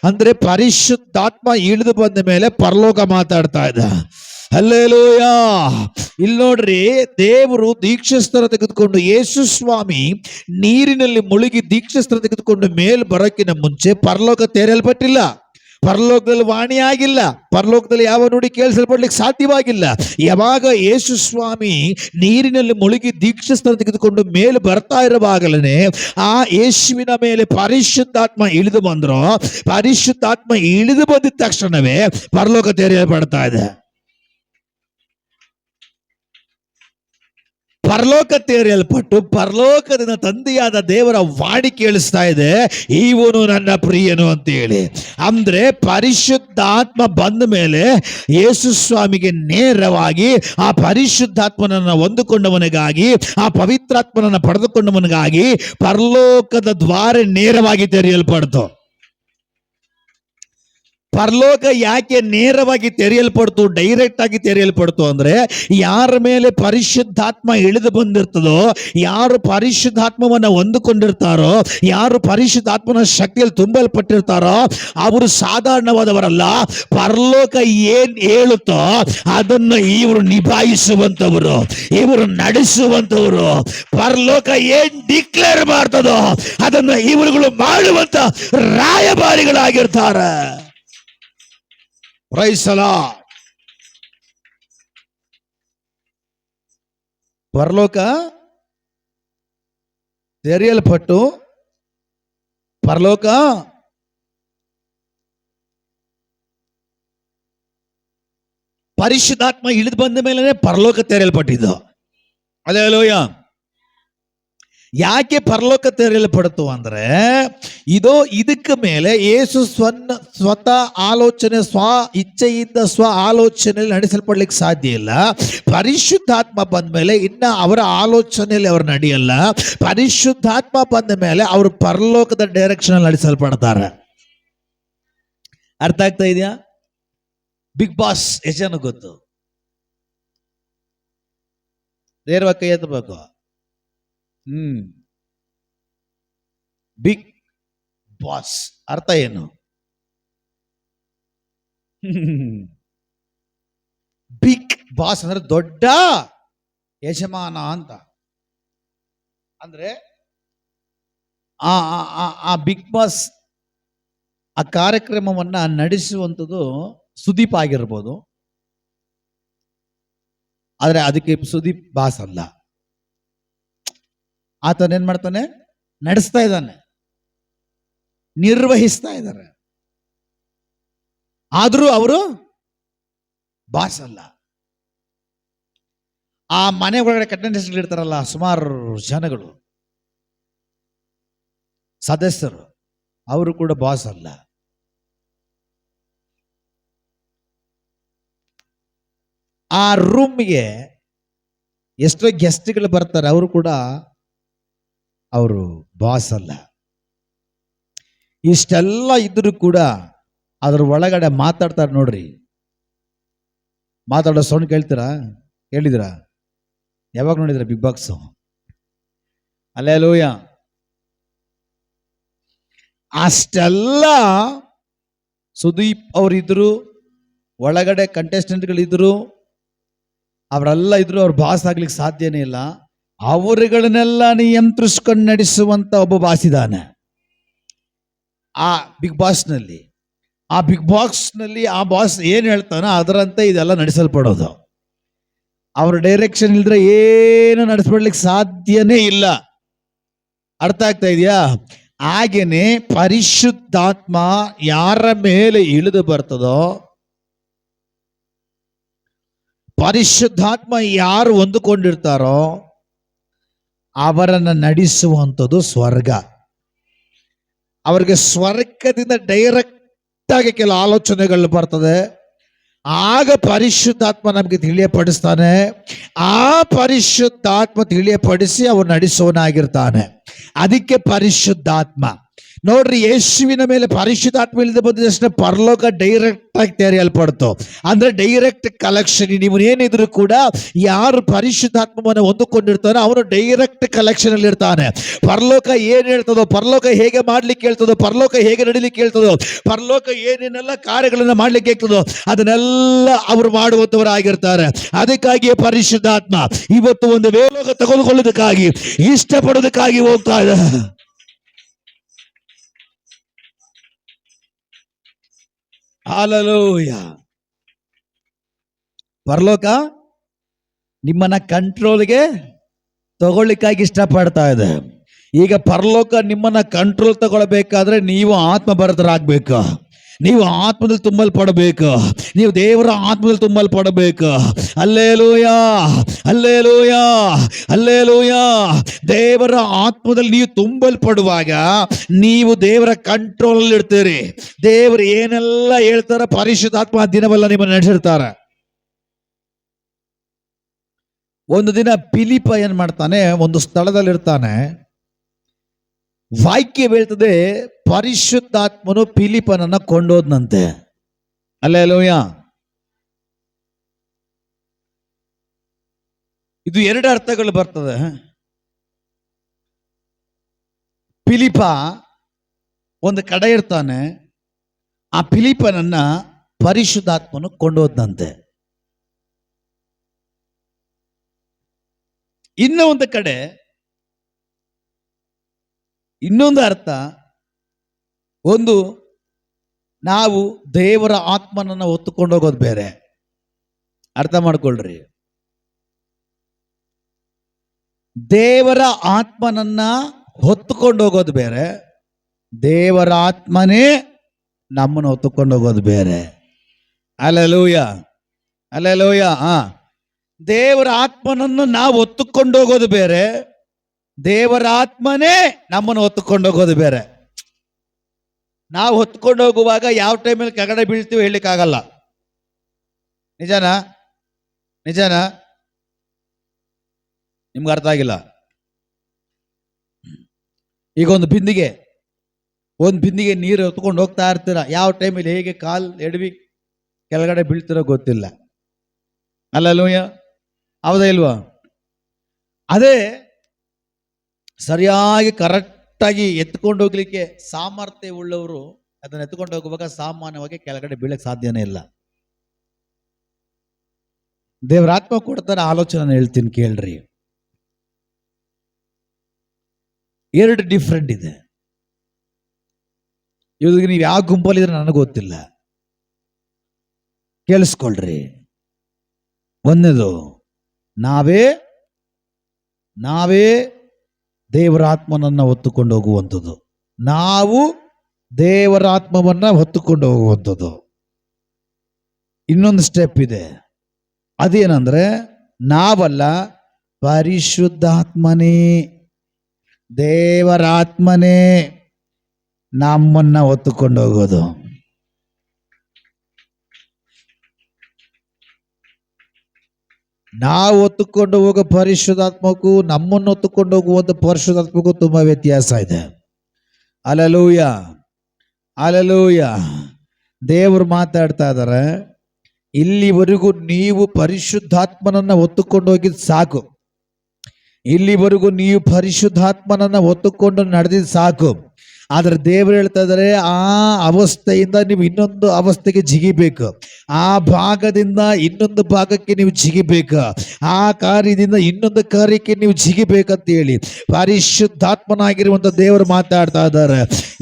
ಅಂದ್ರೆ ಪರಿಶುದ್ಧಾತ್ಮ ಇಳಿದು ಬಂದ ಮೇಲೆ ಪರಲೋಕ ಮಾತಾಡ್ತಾ ಇದ್ದ. ಹಲ್ಲೆಲೂಯ. ಇಲ್ಲಿ ನೋಡ್ರಿ, ದೇವರು ದೀಕ್ಷಾಸ್ನಾನ ತೆಗೆದುಕೊಂಡು, ಯೇಸು ಸ್ವಾಮಿ ನೀರಿನಲ್ಲಿ ಮುಳುಗಿ ದೀಕ್ಷಾಸ್ನಾನ ತೆಗೆದುಕೊಂಡು ಮೇಲ್ ಬರೋಕ್ಕಿಂತ ಮುಂಚೆ ಪರಲೋಕ ತೆರೆಯಲ್ಪಟ್ಟಿಲ್ಲ, ಪರಲೋಕದಲ್ಲಿ ವಾಣಿ ಆಗಿಲ್ಲ, ಪರಲೋಕದಲ್ಲಿ ಯಾವ ನುಡಿ ಕೇಳಿಸಲ್ಪಡ್ಲಿಕ್ಕೆ ಸಾಧ್ಯವಾಗಿಲ್ಲ. ಯಾವಾಗ ಯೇಸು ಸ್ವಾಮಿ ನೀರಿನಲ್ಲಿ ಮುಳುಗಿ ದೀಕ್ಷಾಸ್ನಾನ ತೆಗೆದುಕೊಂಡು ಮೇಲೆ ಬರ್ತಾ ಇರುವಾಗಲೇ ಆ ಯೇಸುವಿನ ಮೇಲೆ ಪರಿಶುದ್ಧಾತ್ಮ ಇಳಿದು ಬಂದ್ರು. ಪರಿಶುದ್ಧಾತ್ಮ ಇಳಿದು ಬಂದಿದ ತಕ್ಷಣವೇ ಪರಲೋಕ ತೆರೆಯಲ್ಪಡ್ತಾ ಇದೆ. ಪರಲೋಕ ತೆರೆಯಲ್ಪಟ್ಟು ಪರಲೋಕದಿಂದ ತಂದೆಯಾದ ದೇವರ ವಾಣಿ ಕೇಳಿಸ್ತಾ ಇದೆ, ಇವನು ನನ್ನ ಪ್ರಿಯನು ಅಂತೇಳಿ. ಅಂದ್ರೆ ಪರಿಶುದ್ಧಾತ್ಮ ಬಂದ ಮೇಲೆ ಯೇಸು ಸ್ವಾಮಿಗೆ ನೇರವಾಗಿ ಆ ಪರಿಶುದ್ಧಾತ್ಮನನ್ನು ಹೊಂದಿಕೊಂಡವನಿಗಾಗಿ, ಆ ಪವಿತ್ರಾತ್ಮನನ್ನು ಪಡೆದುಕೊಂಡವನಿಗಾಗಿ ಪರಲೋಕದ ದ್ವಾರ ನೇರವಾಗಿ ತೆರೆಯಲ್ಪಡ್ತು. ಪರಲೋಕ ಯಾಕೆ ನೇರವಾಗಿ ತೆರೆಯಲ್ಪಡ್ತು, ಡೈರೆಕ್ಟ್ ಆಗಿ ತೆರೆಯಲ್ಪಡ್ತು ಅಂದ್ರೆ, ಯಾರ ಮೇಲೆ ಪರಿಶುದ್ಧಾತ್ಮ ಇಳಿದು ಬಂದಿರ್ತದೋ, ಯಾರು ಪರಿಶುದ್ಧಾತ್ಮವನ್ನ ಹೊಂದಿಕೊಂಡಿರ್ತಾರೋ, ಯಾರು ಪರಿಶುದ್ಧಾತ್ಮನ ಶಕ್ತಿಯಲ್ಲಿ ತುಂಬಲ್ಪಟ್ಟಿರ್ತಾರೋ ಅವರು ಸಾಧಾರಣವಾದವರಲ್ಲ. ಪರಲೋಕ ಏನ್ ಹೇಳುತ್ತೋ ಅದನ್ನು ಇವರು ನಿಭಾಯಿಸುವಂತವರು, ಇವರು ನಡೆಸುವಂತವರು. ಪರಲೋಕ ಏನ್ ಡಿಕ್ಲೇರ್ ಮಾಡ್ತದೋ ಅದನ್ನು ಇವರುಗಳು ಮಾಡುವಂತ ರಾಯಭಾರಿಗಳಾಗಿರ್ತಾರೆ. Price the lord. ಪರಲೋಕ ತೆರೆಯಲ್ಪಟ್ಟು ಪರಲೋಕ ಪರಿಶುದ್ಧಾತ್ಮ ಇಳಿದು ಬಂದ ಮೇಲೆ ಪರಲೋಕ ತೆರೆಯಲ್ಪಟ್ಟಿದ್ದು. ಹಲ್ಲೆಲೂಯ. ಯಾಕೆ ಪರಲೋಕ ತೆರೆಯಲ್ಪಡ್ತು ಅಂದ್ರೆ, ಇದಕ್ಕೆ ಮೇಲೆ ಯೇಸು ಸ್ವತಃ ಆಲೋಚನೆ, ಸ್ವ ಇಚ್ಛೆಯಿಂದ ಸ್ವ ಆಲೋಚನೆಯಲ್ಲಿ ನಡೆಸಲ್ಪಡ್ಲಿಕ್ಕೆ ಸಾಧ್ಯ ಇಲ್ಲ. ಪರಿಶುದ್ಧಾತ್ಮ ಬಂದ ಮೇಲೆ ಇನ್ನ ಅವರ ಆಲೋಚನೆಯಲ್ಲಿ ಅವರು ನಡೆಯಲ್ಲ. ಪರಿಶುದ್ಧಾತ್ಮ ಬಂದ ಮೇಲೆ ಅವರು ಪರಲೋಕದ ಡೈರೆಕ್ಷನ್ ಅಲ್ಲಿ ನಡೆಸಲ್ಪಡ್ತಾರೆ. ಅರ್ಥ ಆಗ್ತಾ ಇದೆಯಾ? ಬಿಗ್ ಬಾಸ್ ಎಷ್ಟು ಜನ ಗೊತ್ತು? ನೇರವಾಗಿ ಕೈ ಎತ್ತಬೇಕು. ಬಿಗ್ ಬಾಸ್ ಅರ್ಥ ಏನು? ಬಿಗ್ ಬಾಸ್ ಅಂದ್ರೆ ದೊಡ್ಡ ಯಜಮಾನ ಅಂತ. ಅಂದ್ರೆ ಆ ಬಿಗ್ ಬಾಸ್ ಆ ಕಾರ್ಯಕ್ರಮವನ್ನ ನಡೆಸುವಂಥದ್ದು ಸುದೀಪ್ ಆಗಿರ್ಬೋದು, ಆದ್ರೆ ಅದಕ್ಕೆ ಸುದೀಪ್ ಬಾಸ್ ಅಲ್ಲ. ಆತನ ಏನ್ ಮಾಡ್ತಾನೆ? ನಡೆಸ್ತಾ ಇದ್ದಾನೆ, ನಿರ್ವಹಿಸ್ತಾ ಇದ್ದಾರೆ. ಆದ್ರೂ ಅವರು ಬಾಸ್ ಅಲ್ಲ. ಆ ಮನೆ ಒಳಗಡೆ ಕಂಟೆಸ್ಟೆಂಟ್ ಇರ್ತಾರಲ್ಲ, ಸುಮಾರು ಜನಗಳು, ಸದಸ್ಯರು, ಅವರು ಕೂಡ ಬಾಸ್ ಅಲ್ಲ. ಆ ರೂಮ್ಗೆ ಎಷ್ಟೋ ಗೆಸ್ಟ್ಗಳು ಬರ್ತಾರೆ, ಅವರು ಕೂಡ ಅವರು ಬಾಸ್ ಅಲ್ಲ. ಇಷ್ಟೆಲ್ಲ ಇದ್ರೂ ಕೂಡ ಅದ್ರ ಒಳಗಡೆ ಮಾತಾಡ್ತಾರೆ ನೋಡ್ರಿ. ಮಾತಾಡೋ ಸೌಂಡ್ ಕೇಳಿದಿರಾ? ಯಾವಾಗ ನೋಡಿದ್ರ ಬಿಗ್ ಬಾಕ್ಸ್? ಅಲ್ಲೇಲೂಯ. ಅಷ್ಟೆಲ್ಲ ಸುದೀಪ್ ಅವರಿದ್ರು, ಒಳಗಡೆ ಕಂಟೆಸ್ಟೆಂಟ್ಗಳಿದ್ರು, ಅವರೆಲ್ಲ ಇದ್ರು. ಅವ್ರ ಬಾಸ್ ಆಗ್ಲಿಕ್ಕೆ ಸಾಧ್ಯನೇ ಇಲ್ಲ. ಅವರುಗಳನ್ನೆಲ್ಲ ನಿಯಂತ್ರಿಸ್ಕೊಂಡು ನಡೆಸುವಂತ ಒಬ್ಬ ಬಾಸ್ ಇದ್ದಾನೆ ಆ ಬಿಗ್ ಬಾಸ್ನಲ್ಲಿ. ಆ ಬಿಗ್ ಬಾಕ್ಸ್ನಲ್ಲಿ ಆ ಬಾಸ್ ಏನು ಹೇಳ್ತಾನೋ ಅದರಂತೆ ಇದೆಲ್ಲ ನಡೆಸಲ್ಪಡೋದು. ಅವ್ರ ಡೈರೆಕ್ಷನ್ ಇಲ್ದ್ರೆ ಏನು ನಡೆಸ್ಬಿಡ್ಲಿಕ್ಕೆ ಸಾಧ್ಯನೇ ಇಲ್ಲ. ಅರ್ಥ ಆಗ್ತಾ ಇದೆಯಾ? ಹಾಗೇನೆ ಪರಿಶುದ್ಧಾತ್ಮ ಯಾರ ಮೇಲೆ ಇಳಿದು ಬರ್ತದೋ, ಪರಿಶುದ್ಧಾತ್ಮ ಯಾರು ಹೊಂದಿಕೊಂಡಿರ್ತಾರೋ ಅವರನ್ನು ನಡೆಸುವಂಥದ್ದು ಸ್ವರ್ಗ. ಅವರಿಗೆ ಸ್ವರ್ಗದಿಂದ ಡೈರೆಕ್ಟ್ ಆಗಿ ಕೆಲ ಆಲೋಚನೆಗಳು ಬರ್ತದೆ. ಆಗ ಪರಿಶುದ್ಧಾತ್ಮ ನಮಗೆ ತಿಳಿಯಪಡಿಸ್ತಾನೆ. ಆ ಪರಿಶುದ್ಧಾತ್ಮ ತಿಳಿಯಪಡಿಸಿ ಅವರು ನಡೆಸೋನಾಗಿರ್ತಾನೆ. ಅದಕ್ಕೆ ಪರಿಶುದ್ಧಾತ್ಮ. ನೋಡ್ರಿ, ಯೇಸುವಿನ ಮೇಲೆ ಪರಿಶುದ್ಧಾತ್ಮ ಇಳಿದು ಬಂದ ತಕ್ಷಣ ಪರಲೋಕ ಡೈರೆಕ್ಟ್ ಆಗಿ ತೆರೆಯಲ್ಪಡ್ತು. ಅಂದ್ರೆ ಡೈರೆಕ್ಟ್ ಕಲೆಕ್ಷನ್. ನೀವು ಏನಿದ್ರು ಕೂಡ ಯಾರು ಪರಿಶುದ್ಧಾತ್ಮವನ್ನು ಹೊಂದಿಕೊಂಡಿರ್ತಾನೋ ಅವನು ಡೈರೆಕ್ಟ್ ಕಲೆಕ್ಷನ್ ಅಲ್ಲಿ ಇರ್ತಾನೆ. ಪರಲೋಕ ಏನ್ ಹೇಳ್ತದೋ, ಪರಲೋಕ ಹೇಗೆ ಮಾಡ್ಲಿಕ್ಕೆ ಹೇಳ್ತದೋ, ಪರಲೋಕ ಹೇಗೆ ನಡಿಲಿಕ್ಕೆ ಹೇಳ್ತದೋ, ಪರಲೋಕ ಏನೇನೆಲ್ಲ ಕಾರ್ಯಗಳನ್ನ ಮಾಡ್ಲಿಕ್ಕೆ ಹೇಳ್ತದೋ ಅದನ್ನೆಲ್ಲ ಅವರು ಮಾಡುವಂತವರಾಗಿರ್ತಾರೆ. ಅದಕ್ಕಾಗಿಯೇ ಪರಿಶುದ್ಧಾತ್ಮ ಇವತ್ತು ಒಂದು ವೇಲೋಕ ತೆಗೆದುಕೊಳ್ಳೋದಕ್ಕಾಗಿ ಇಷ್ಟಪಡೋದಕ್ಕಾಗಿ ಹೋಗ್ತಾ ಇದೆ. ಹಲ್ಲೆಲೂಯ. ಪರಲೋಕ ನಿಮ್ಮನ್ನ ಕಂಟ್ರೋಲ್ಗೆ ತಗೊಳ್ಳಿಕ್ಕಾಗಿ ಇಷ್ಟಪಡ್ತಾ ಇದೆ. ಈಗ ಪರಲೋಕ ನಿಮ್ಮನ್ನ ಕಂಟ್ರೋಲ್ ತಗೊಳ್ಬೇಕಾದ್ರೆ ನೀವು ಆತ್ಮಭರಿತರಾಗಬೇಕು. ನೀವು ಆತ್ಮದಲ್ಲಿ ತುಂಬಲ್ಪಡಬೇಕು. ನೀವು ದೇವರ ಆತ್ಮದಲ್ಲಿ ತುಂಬಲ್ಪಡಬೇಕು. Hallelujah, hallelujah, hallelujah. ದೇವರ ಆತ್ಮದಲ್ಲಿ ನೀವು ತುಂಬಲ್ಪಡುವಾಗ ನೀವು ದೇವರ ಕಂಟ್ರೋಲ್ ಅಲ್ಲಿ ಇರ್ತೀರಿ. ದೇವರು ಏನೆಲ್ಲ ಹೇಳ್ತಾರ ಪರಿಶುದ್ಧಾತ್ಮ ದಿನವೆಲ್ಲ ನಿಮ್ಮನ್ನು ನಡೆಸಿರ್ತಾರೆ. ಒಂದು ದಿನ ಫಿಲಿಪ ಏನ್ ಮಾಡ್ತಾನೆ, ಒಂದು ಸ್ಥಳದಲ್ಲಿ ಇರ್ತಾನೆ. ವಾಕ್ಯ ಹೇಳ್ತದೆ, ಪರಿಶುದ್ಧಾತ್ಮನು ಫಿಲಿಪನನ್ನ ಕೊಂಡೋದ್ನಂತೆ. ಹಲ್ಲೆಲೂಯ. ಇದು ಎರಡು ಅರ್ಥಗಳು ಬರ್ತದೆ. ಫಿಲಿಪ ಒಂದು ಕಡೆ ಇರ್ತಾನೆ, ಆ ಫಿಲಿಪನನ್ನ ಪರಿಶುದ್ಧಾತ್ಮನು ಕೊಂಡೋದ್ನಂತೆ. ಇನ್ನ ಒಂದು ಕಡೆ ಇನ್ನೊಂದು ಅರ್ಥ, ಒಂದು ನಾವು ದೇವರ ಆತ್ಮನನ್ನ ಹೊತ್ತುಕೊಂಡು ಹೋಗೋದು ಬೇರೆ. ಅರ್ಥ ಮಾಡ್ಕೊಳ್ರಿ. ದೇವರ ಆತ್ಮನನ್ನ ಹೊತ್ತುಕೊಂಡು ಹೋಗೋದು ಬೇರೆ, ದೇವರ ಆತ್ಮನೇ ನಮ್ಮನ್ನು ಹೊತ್ತುಕೊಂಡು ಹೋಗೋದು ಬೇರೆ. Hallelujah, hallelujah. ದೇವರ ಆತ್ಮನನ್ನು ನಾವು ಹೊತ್ತುಕೊಂಡು ಹೋಗೋದು ಬೇರೆ, ದೇವರ ಆತ್ಮನೇ ನಮ್ಮನ್ನು ಹೊತ್ತುಕೊಂಡು ಹೋಗೋದು ಬೇರೆ. ನಾವು ಹೊತ್ಕೊಂಡು ಹೋಗುವಾಗ ಯಾವ ಟೈಮಲ್ಲಿ ಕೆಳಗಡೆ ಬೀಳ್ತೀವಿ ಹೇಳಲಿಕ್ಕಾಗಲ್ಲ. ನಿಜನಾ? ನಿಜನಾ? ನಿಮ್ಗೆ ಅರ್ಥ ಆಗಿಲ್ಲ. ಈಗ ಒಂದು ಬಿಂದಿಗೆ ನೀರು ಹೊತ್ಕೊಂಡು ಹೋಗ್ತಾ ಇರ್ತೀರ. ಯಾವ ಟೈಮಲ್ಲಿ ಹೇಗೆ ಕಾಲ್ ಎಡವಿ ಕೆಳಗಡೆ ಬೀಳ್ತಿರೋ ಗೊತ್ತಿಲ್ಲ. ಅಲ್ಲೂಯ, ಹೌದಾ ಇಲ್ವಾ? ಅದೇ ಸರಿಯಾಗಿ ಕರೆಕ್ಟಾಗಿ ಎತ್ಕೊಂಡು ಹೋಗ್ಲಿಕ್ಕೆ ಸಾಮರ್ಥ್ಯ ಉಳ್ಳವರು ಅದನ್ನು ಎತ್ಕೊಂಡು ಹೋಗುವಾಗ ಸಾಮಾನ್ಯವಾಗಿ ಕೆಳಗಡೆ ಬೀಳಕ್ಕೆ ಸಾಧ್ಯನೇ ಇಲ್ಲ. ದೇವರ ಆತ್ಮ ಕೊಡ್ತಾರೆ. ಆಲೋಚನೆ ಹೇಳ್ತೀನಿ ಕೇಳ್ರಿ. ಎರಡು ಡಿಫ್ರೆಂಟ್ ಇದೆ. ಇವಾಗ ನೀವು ಯಾವ ಗುಂಪಲ್ಲಿದ್ರೆ ನನಗೆ ಗೊತ್ತಿಲ್ಲ, ಕೇಳಿಸ್ಕೊಳ್ರಿ. ಒಂದೇದು, ನಾವೇ ದೇವರ ಆತ್ಮನನ್ನ ಹೊತ್ತುಕೊಂಡು ಹೋಗುವಂಥದ್ದು. ನಾವು ದೇವರ ಆತ್ಮವನ್ನ ಹೊತ್ತುಕೊಂಡು ಹೋಗುವಂಥದ್ದು. ಇನ್ನೊಂದು ಸ್ಟೆಪ್ ಇದೆ. ಅದೇನಂದ್ರೆ, ನಾವಲ್ಲ, ಪರಿಶುದ್ಧಾತ್ಮನೇ, ದೇವರ ಆತ್ಮನೇ ನಮ್ಮನ್ನ ಹೊತ್ತುಕೊಂಡು ಹೋಗೋದು. ನಾವು ಹೊತ್ತುಕೊಂಡು ಹೋಗೋ ಪರಿಶುದ್ಧಾತ್ಮಕ್ಕೂ ನಮ್ಮನ್ನು ಹೊತ್ತುಕೊಂಡು ಹೋಗುವಂತ ಪರಿಶುದ್ಧಾತ್ಮಕ್ಕೂ ತುಂಬಾ ವ್ಯತ್ಯಾಸ ಇದೆ. Alleluia, alleluia. ದೇವರು ಮಾತಾಡ್ತಾ ಇದ್ದಾರೆ, ಇಲ್ಲಿವರೆಗೂ ನೀವು ಪರಿಶುದ್ಧಾತ್ಮನನ್ನ ಹೊತ್ತುಕೊಂಡು ಹೋಗಿದ್ ಸಾಕು. ಇಲ್ಲಿವರೆಗೂ ನೀವು ಪರಿಶುದ್ಧಾತ್ಮನನ್ನ ಹೊತ್ತುಕೊಂಡು ನಡೆದಿದ್ ಸಾಕು. ಆದ್ರೆ ದೇವರು ಹೇಳ್ತಾ ಇದ್ದಾರೆ, ಆ ಅವಸ್ಥೆಯಿಂದ ನೀವು ಇನ್ನೊಂದು ಅವಸ್ಥೆಗೆ ಜಿಗಿಬೇಕು. ಆ ಭಾಗದಿಂದ ಇನ್ನೊಂದು ಭಾಗಕ್ಕೆ ನೀವು ಜಿಗಿಬೇಕು. ಆ ಕಾರ್ಯದಿಂದ ಇನ್ನೊಂದು ಕಾರ್ಯಕ್ಕೆ ನೀವು ಜಿಗಿಬೇಕಂತ ಹೇಳಿ ಪರಿಶುದ್ಧಾತ್ಮನಾಗಿರುವಂತ ದೇವರು ಮಾತಾಡ್ತಾ ಇದ್ದಾರೆ.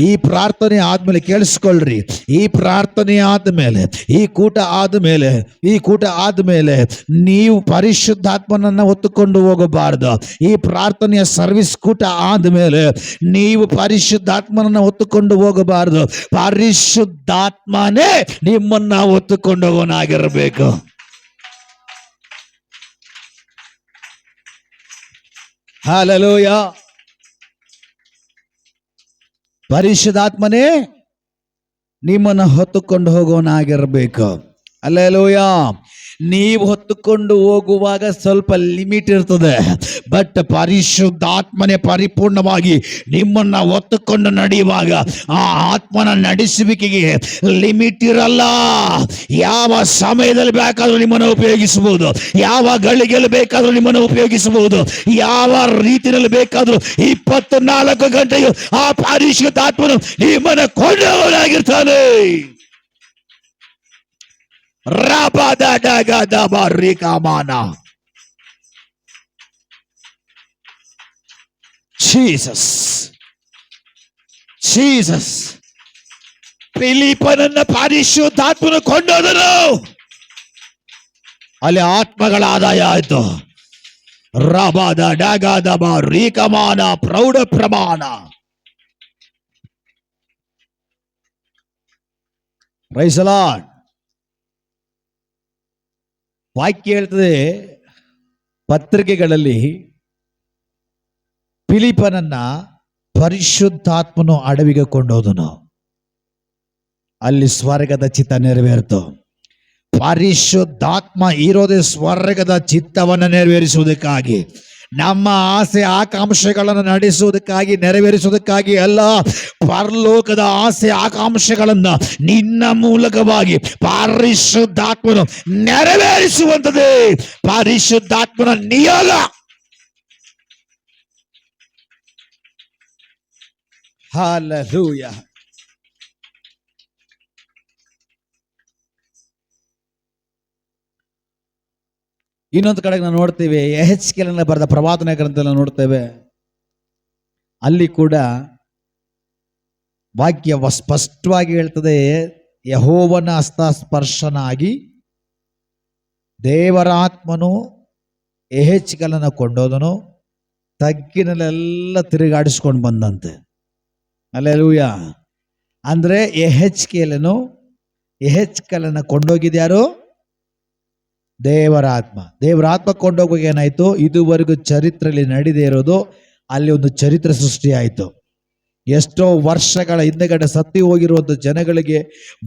ಈ ಪ್ರಾರ್ಥನೆ ಆದ್ಮೇಲೆ ಕೇಳಿಸ್ಕೊಳ್ರಿ, ಈ ಪ್ರಾರ್ಥನೆ ಆದ್ಮೇಲೆ, ಈ ಕೂಟ ಆದ್ಮೇಲೆ ನೀವು ಪರಿಶುದ್ಧಾತ್ಮನನ್ನ ಹೊತ್ತುಕೊಂಡು ಹೋಗಬಾರದು. ಈ ಪ್ರಾರ್ಥನೆಯ ಸರ್ವಿಸ್ ಕೂಟ ಆದ್ಮೇಲೆ ನೀವು ಪರಿಶುದ್ಧಾತ್ಮನನ್ನ ಹೊತ್ತುಕೊಂಡು ಹೋಗಬಾರದು. ಪರಿಶುದ್ಧಾತ್ಮನೇ ನಿಮ್ಮನ್ನ ಹೊತ್ತುಕೊಂಡು ಹೋಗೋನಾಗಿರಬೇಕು. ಹಲ್ಲೆಲೂಯ. ಪರಿಶುದ್ಧಾತ್ಮನೇ ನಿಮ್ಮನ್ನ ಹೊತ್ತುಕೊಂಡು ಹೋಗೋನಾಗಿರ್ಬೇಕು. ಹಲ್ಲೆಲೂಯ. ನೀವು ಹೊತ್ತುಕೊಂಡು ಹೋಗುವಾಗ ಸ್ವಲ್ಪ ಲಿಮಿಟ್ ಇರ್ತದೆ, ಬಟ್ ಪರಿಶುದ್ಧಾತ್ಮನೆ ಪರಿಪೂರ್ಣವಾಗಿ ನಿಮ್ಮನ್ನ ಹೊತ್ತುಕೊಂಡು ನಡೆಯುವಾಗ ಆ ಆತ್ಮನ ನಡೆಸುವಿಕೆಗೆ ಲಿಮಿಟ್ ಇರಲ್ಲ. ಯಾವ ಸಮಯದಲ್ಲಿ ಬೇಕಾದ್ರೂ ನಿಮ್ಮನ್ನು ಉಪಯೋಗಿಸಬಹುದು, ಯಾವ ಗಳಿಗೆಯಲ್ಲಿ ಬೇಕಾದ್ರೂ ನಿಮ್ಮನ್ನು ಉಪಯೋಗಿಸಬಹುದು, ಯಾವ ರೀತಿಯಲ್ಲಿ ಬೇಕಾದ್ರೂ 24 ಗಂಟೆಯು ಆ ಪರಿಶುದ್ಧಾತ್ಮನು ನಿಮ್ಮನ್ನು ಕೊಂಡವನಾಗಿರ್ತಾನೆ. Jesus, Jesus. ಫಿಲಿಪ್ಪನನ್ನ ಪರಿಶುದ್ಧಾತ್ಮನು ಕೊಂಡೋದನು, ಅಲ್ಲಿ ಆತ್ಮಗಳ ಆದಾಯ ಆಯ್ತು. ರಬಾದ ಡಗಾದಬ ರೀಕಮಾನ ಪ್ರೌಢ ಪ್ರಮಾಣ. Praise the lord. ವಾಕ್ಯ ಹೇಳ್ತದೆ, ಪತ್ರಿಕೆಗಳಲ್ಲಿ ಫಿಲಿಪ್ಪನನ್ನ ಪರಿಶುದ್ಧಾತ್ಮನು ಅಡವಿಗೆ ಕೊಂಡೋದನು, ಅಲ್ಲಿ ಸ್ವರ್ಗದ ಚಿತ್ತ ನೆರವೇರಿತು. ಪರಿಶುದ್ಧಾತ್ಮ ಇರೋದೇ ಸ್ವರ್ಗದ ಚಿತ್ತವನ್ನು ನೆರವೇರಿಸುವುದಕ್ಕಾಗಿ, ನಮ್ಮ ಆಸೆ ಆಕಾಂಕ್ಷೆಗಳನ್ನು ನಡೆಸುವುದಕ್ಕಾಗಿ, ನೆರವೇರಿಸುವುದಕ್ಕಾಗಿ ಅಲ್ಲ. ಪರಲೋಕದ ಆಸೆ ಆಕಾಂಕ್ಷೆಗಳನ್ನ ನಿನ್ನ ಮೂಲಕವಾಗಿ ಪರಿಶುದ್ಧಾತ್ಮನು ನೆರವೇರಿಸುವಂಥದ್ದೇ ಪರಿಶುದ್ಧಾತ್ಮನ ನಿಯೋಗ. ಹಲ್ಲೆಲೂಯ. ಇನ್ನೊಂದು ಕಡೆಗೆ ನಾವು ನೋಡ್ತೇವೆ, ಯೆಹೆಜ್ಕೇಲನ ಬರೆದ ಪ್ರವಾದನೆ ಗ್ರಂಥದಲ್ಲಿ ನೋಡ್ತೇವೆ, ಅಲ್ಲಿ ಕೂಡ ವಾಕ್ಯ ಸ್ಪಷ್ಟವಾಗಿ ಹೇಳ್ತದೆ, ಯೆಹೋವನ ಹಸ್ತಸ್ಪರ್ಶನಾಗಿ ದೇವರ ಆತ್ಮನು ಯೆಹೆಜ್ಕೇಲನ ಕೊಂಡೋದನು, ತಗ್ಗಿನಲ್ಲೆಲ್ಲ ತಿರುಗಾಡಿಸ್ಕೊಂಡು ಬಂದಂತೆ. ಹಲ್ಲೆಲೂಯ. ಅಂದ್ರೆ ಯೆಹೆಜ್ಕೇಲನ ಕೊಂಡೋಗಿದ್ಯಾರು? ದೇವರ ಆತ್ಮ ಕೊಂಡೋಗುವಾಗ ಏನಾಯ್ತು? ಇದುವರೆಗೂ ಚರಿತ್ರೆಯಲ್ಲಿ ನಡೆದೇ ಇರೋದು ಅಲ್ಲಿ ಒಂದು ಚರಿತ್ರೆ ಸೃಷ್ಟಿ ಆಯಿತು. ಎಷ್ಟೋ ವರ್ಷಗಳ ಹಿಂದೆಗಡೆ ಸತ್ತಿ ಹೋಗಿರುವಂಥ ಜನಗಳಿಗೆ,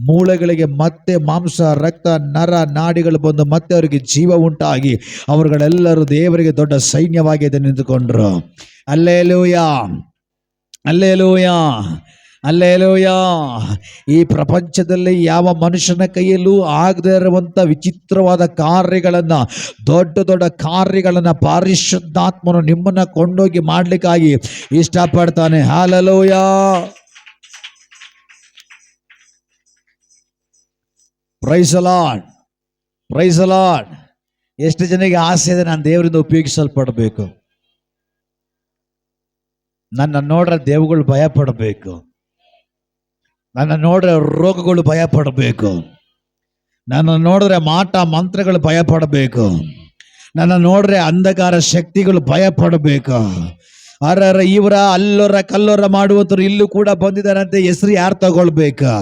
ಮೂಳೆಗಳಿಗೆ ಮತ್ತೆ ಮಾಂಸ, ರಕ್ತ, ನರ, ನಾಡಿಗಳು ಬಂದು ಮತ್ತೆ ಅವರಿಗೆ ಜೀವ ಉಂಟಾಗಿ ಅವರುಗಳೆಲ್ಲರೂ ದೇವರಿಗೆ ದೊಡ್ಡ ಸೈನ್ಯವಾಗಿ ನಿಂತುಕೊಂಡ್ರು. Hallelujah, hallelujah, hallelujah. ಈ ಪ್ರಪಂಚದಲ್ಲಿ ಯಾವ ಮನುಷ್ಯನ ಕೈಯಲ್ಲೂ ಆಗದೇ ಇರುವಂತ ವಿಚಿತ್ರವಾದ ಕಾರ್ಯಗಳನ್ನ, ದೊಡ್ಡ ದೊಡ್ಡ ಕಾರ್ಯಗಳನ್ನ ಪರಿಶುದ್ಧಾತ್ಮನು ನಿಮ್ಮನ್ನ ಕೊಂಡೋಗಿ ಮಾಡ್ಲಿಕ್ಕಾಗಿ ಇಷ್ಟಪಡ್ತಾನೆ. Hallelujah. Praise the lord, praise the lord. ಎಷ್ಟು ಜನಕ್ಕೆ ಆಸೆ ಇದೆ, ನಾನು ದೇವರಿಂದ ಉಪಯೋಗಿಸಲ್ಪಡಬೇಕು, ನನ್ನ ನೋಡ್ರೆ ದೇವಗಳು ಭಯ ಪಡಬೇಕು, ನನ್ನ ನೋಡ್ರೆ ರೋಗಗಳು ಭಯ ಪಡಬೇಕು, ನನ್ನ ನೋಡಿದ್ರೆ ಮಾಟ ಮಂತ್ರಗಳು ಭಯ ಪಡಬೇಕು, ನನ್ನ ನೋಡ್ರೆ ಅಂಧಕಾರ ಶಕ್ತಿಗಳು ಭಯ ಪಡಬೇಕು. ಇವರ ಅಲ್ಲೊರ ಕಲ್ಲೊರ ಮಾಡುವಂಥವ್ರು ಇಲ್ಲೂ ಕೂಡ ಬಂದಿದ್ದಾರಂತೆ, ಹೆಸರು ಯಾರು ತಗೊಳ್ಬೇಕು?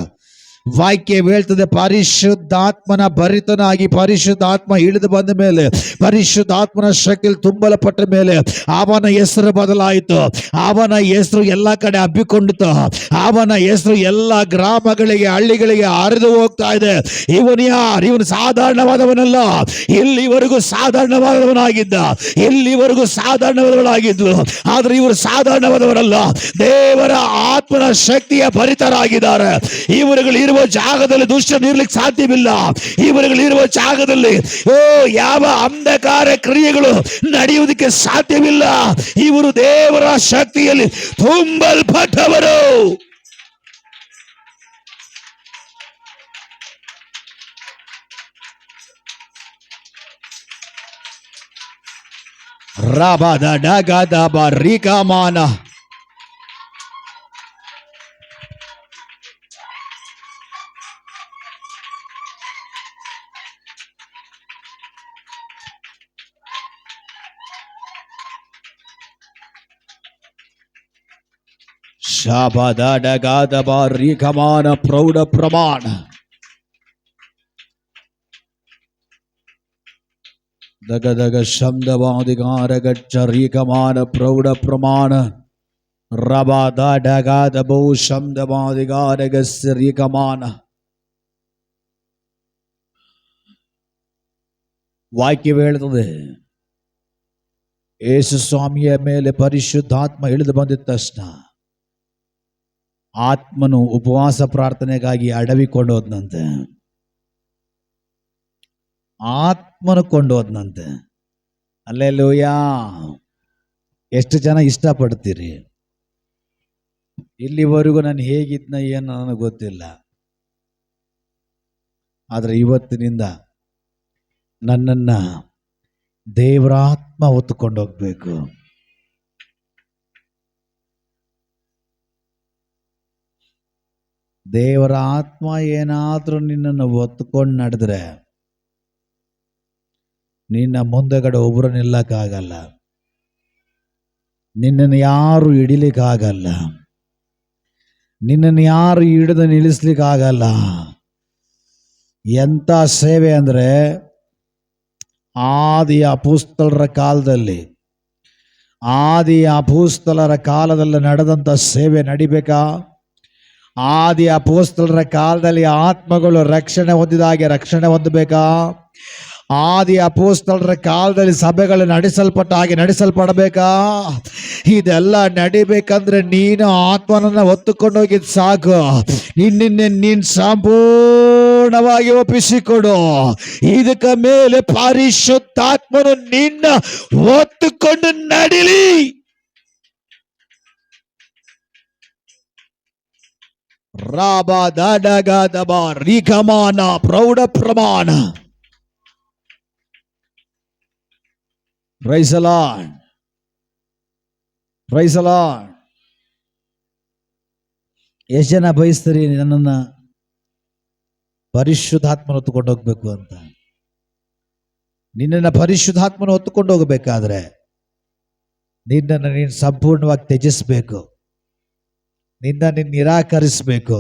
ವಾಕ್ಯ ಹೇಳ್ತದೆ, ಪರಿಶುದ್ಧಾತ್ಮನ ಭರಿತನಾಗಿ ಪರಿಶುದ್ಧಾತ್ಮ ಇಳಿದು ಬಂದ ಮೇಲೆ, ಪರಿಶುದ್ಧಾತ್ಮನ ಶಕ್ತಿಯಲ್ಲಿ ತುಂಬಲ್ಪಟ್ಟ ಮೇಲೆ ಅವನ ಹೆಸರು ಬದಲಾಯಿತು. ಅವನ ಹೆಸರು ಎಲ್ಲ ಕಡೆ ಹಬ್ಬಿಕೊಂಡಿತು. ಅವನ ಹೆಸರು ಎಲ್ಲ ಗ್ರಾಮಗಳಿಗೆ, ಹಳ್ಳಿಗಳಿಗೆ ಹರಿದು ಹೋಗ್ತಾ ಇದೆ. ಇವನು ಯಾರು? ಇವನು ಸಾಧಾರಣವಾದವನಲ್ಲ. ಇಲ್ಲಿವರೆಗೂ ಸಾಧಾರಣವಾದವನಾಗಿದ್ದ, ಇಲ್ಲಿವರೆಗೂ ಸಾಧಾರಣವಾದವನಾಗಿದ್ಲು. ಆದ್ರೆ ಇವರು ಸಾಧಾರಣವಾದವರಲ್ಲ. ದೇವರ ಆತ್ಮನ ಶಕ್ತಿಯ ಭರಿತರಾಗಿದ್ದಾರೆ. ಇವರುಗಳಿರುವ ಜಾಗದಲ್ಲಿ ದುಷ್ಟರು ಇರ್ಲಿಕ್ಕೆ ಸಾಧ್ಯವಿಲ್ಲ. ಇವರುಗಳಿರುವ ಜಾಗದಲ್ಲಿ ಯಾವ ಅಂಧಕಾರ ಕ್ರಿಯೆಗಳು ನಡೆಯುವುದಕ್ಕೆ ಸಾಧ್ಯವಿಲ್ಲ. ಇವರು ದೇವರ ಶಕ್ತಿಯಲ್ಲಿ ತುಂಬಲ್ಪಟ್ಟವರು. ರಾಬದ ಡಗದ ಬರಿಕಮಾನ ಶಾಬದ ಡಗದ ಬರಿಕಮಾನ ಪ್ರೌಢ ಪ್ರಮಾಣ ದಗದಗ ಶಬ್ದವಾದಿಗಾರ ಗಚ್ಚರೀಕಮಾನ ಪ್ರೌಢ ಪ್ರಮಾಣ ರಬಾದ ಡಗಾದ ಬಹು ಶಬ್ದವಾದಿಗಾರ ಗಸ್ಸರೀಕಮಾನ. ವಾಕ್ಯ ಹೇಳ್ತದೆ, ಯೇಸು ಸ್ವಾಮಿಯ ಮೇಲೆ ಪರಿಶುದ್ಧಾತ್ಮ ಇಳಿದು ಬಂದಿದ್ದ ತಕ್ಷಣ ಆತ್ಮನು ಉಪವಾಸ ಪ್ರಾರ್ಥನೆಗಾಗಿ ಅಡವಿ ಕೊಂಡೋದ್ನಂತೆ. ಆತ್ಮನು ಕೊಂಡೋದ್ನಂತೆ. ಅಲ್ಲೆಲ್ಲೂಯಾ. ಎಷ್ಟು ಜನ ಇಷ್ಟಪಡ್ತೀರಿ? ಇಲ್ಲಿವರೆಗೂ ನಾನು ಹೇಗಿದ್ನ ಏನು ನನಗೆ ಗೊತ್ತಿಲ್ಲ, ಆದರೆ ಇವತ್ತಿನಿಂದ ನನ್ನನ್ನ ದೇವರಾತ್ಮ ಹೊತ್ತುಕೊಂಡೋಗ್ಬೇಕು. ದೇವರ ಆತ್ಮ ಏನಾದ್ರೂ ನಿನ್ನನ್ನು ಹೊತ್ತುಕೊಂಡು ನಡೆದ್ರೆ ನಿನ್ನ ಮುಂದೆಗಡೆ ಒಬ್ಬರು ನಿಲ್ಲಕ್ಕಾಗಲ್ಲ. ನಿನ್ನನ್ನು ಯಾರು ಹಿಡಿಲಿಕ್ಕಾಗಲ್ಲ. ನಿನ್ನನ್ನು ಯಾರು ಹಿಡಿದು ನಿಲ್ಲಿಸ್ಲಿಕ್ಕಾಗಲ್ಲ. ಎಂಥ ಸೇವೆ ಅಂದರೆ, ಆದಿ ಅಪೊಸ್ತಲರ ಕಾಲದಲ್ಲಿ, ಆದಿ ಅಪೊಸ್ತಲರ ಕಾಲದಲ್ಲಿ ನಡೆದಂಥ ಸೇವೆ ನಡಿಬೇಕಾ? ಆದಿ ಅಪೊಸ್ತಲರ ಕಾಲದಲ್ಲಿ ಆತ್ಮಗಳು ರಕ್ಷಣೆ ಹೊಂದಿದಾಗೆ ರಕ್ಷಣೆ ಹೊಂದಬೇಕಾ? ಆದಿ ಅಪೊಸ್ತಲರ ಕಾಲದಲ್ಲಿ ಸಭೆಗಳು ನಡೆಸಲ್ಪಟ್ಟ ಹಾಗೆ ನಡೆಸಲ್ಪಡಬೇಕಾ? ಇದೆಲ್ಲ ನಡಿಬೇಕಂದ್ರೆ ನೀನು ಆತ್ಮನನ್ನ ಹೊತ್ತುಕೊಂಡೋಗಿದ್ ಸಾಕು. ನೀನು ಸಂಪೂರ್ಣವಾಗಿ ಒಪ್ಪಿಸಿಕೊಡು. ಇದಕ್ಕ ಮೇಲೆ ಪರಿಶುದ್ಧಾತ್ಮನು ನಿನ್ನ ಹೊತ್ತುಕೊಂಡು ನಡಿಲಿ. ರಾಬದ ಡಗದಬ ರಿಗಮಾನ ಪ್ರೌಢ ಪ್ರಮಾಣ. Praise the lord, praise the lord. ಎಷ್ಟು ಜನ ಬಯಸ್ತೀರಿ ನನ್ನನ್ನ ಪರಿಶುದ್ಧಾತ್ಮನ ಹೊತ್ತುಕೊಂಡು ಹೋಗ್ಬೇಕು ಅಂತ? ನಿನ್ನನ್ನು ಪರಿಶುದ್ಧಾತ್ಮನ ಹೊತ್ತುಕೊಂಡು ಹೋಗಬೇಕಾದ್ರೆ ನಿನ್ನನ್ನು ನೀನು ಸಂಪೂರ್ಣವಾಗಿ ತ್ಯಜಿಸಬೇಕು. ನಿನ್ನನ್ನು ನಿರಾಕರಿಸಬೇಕು.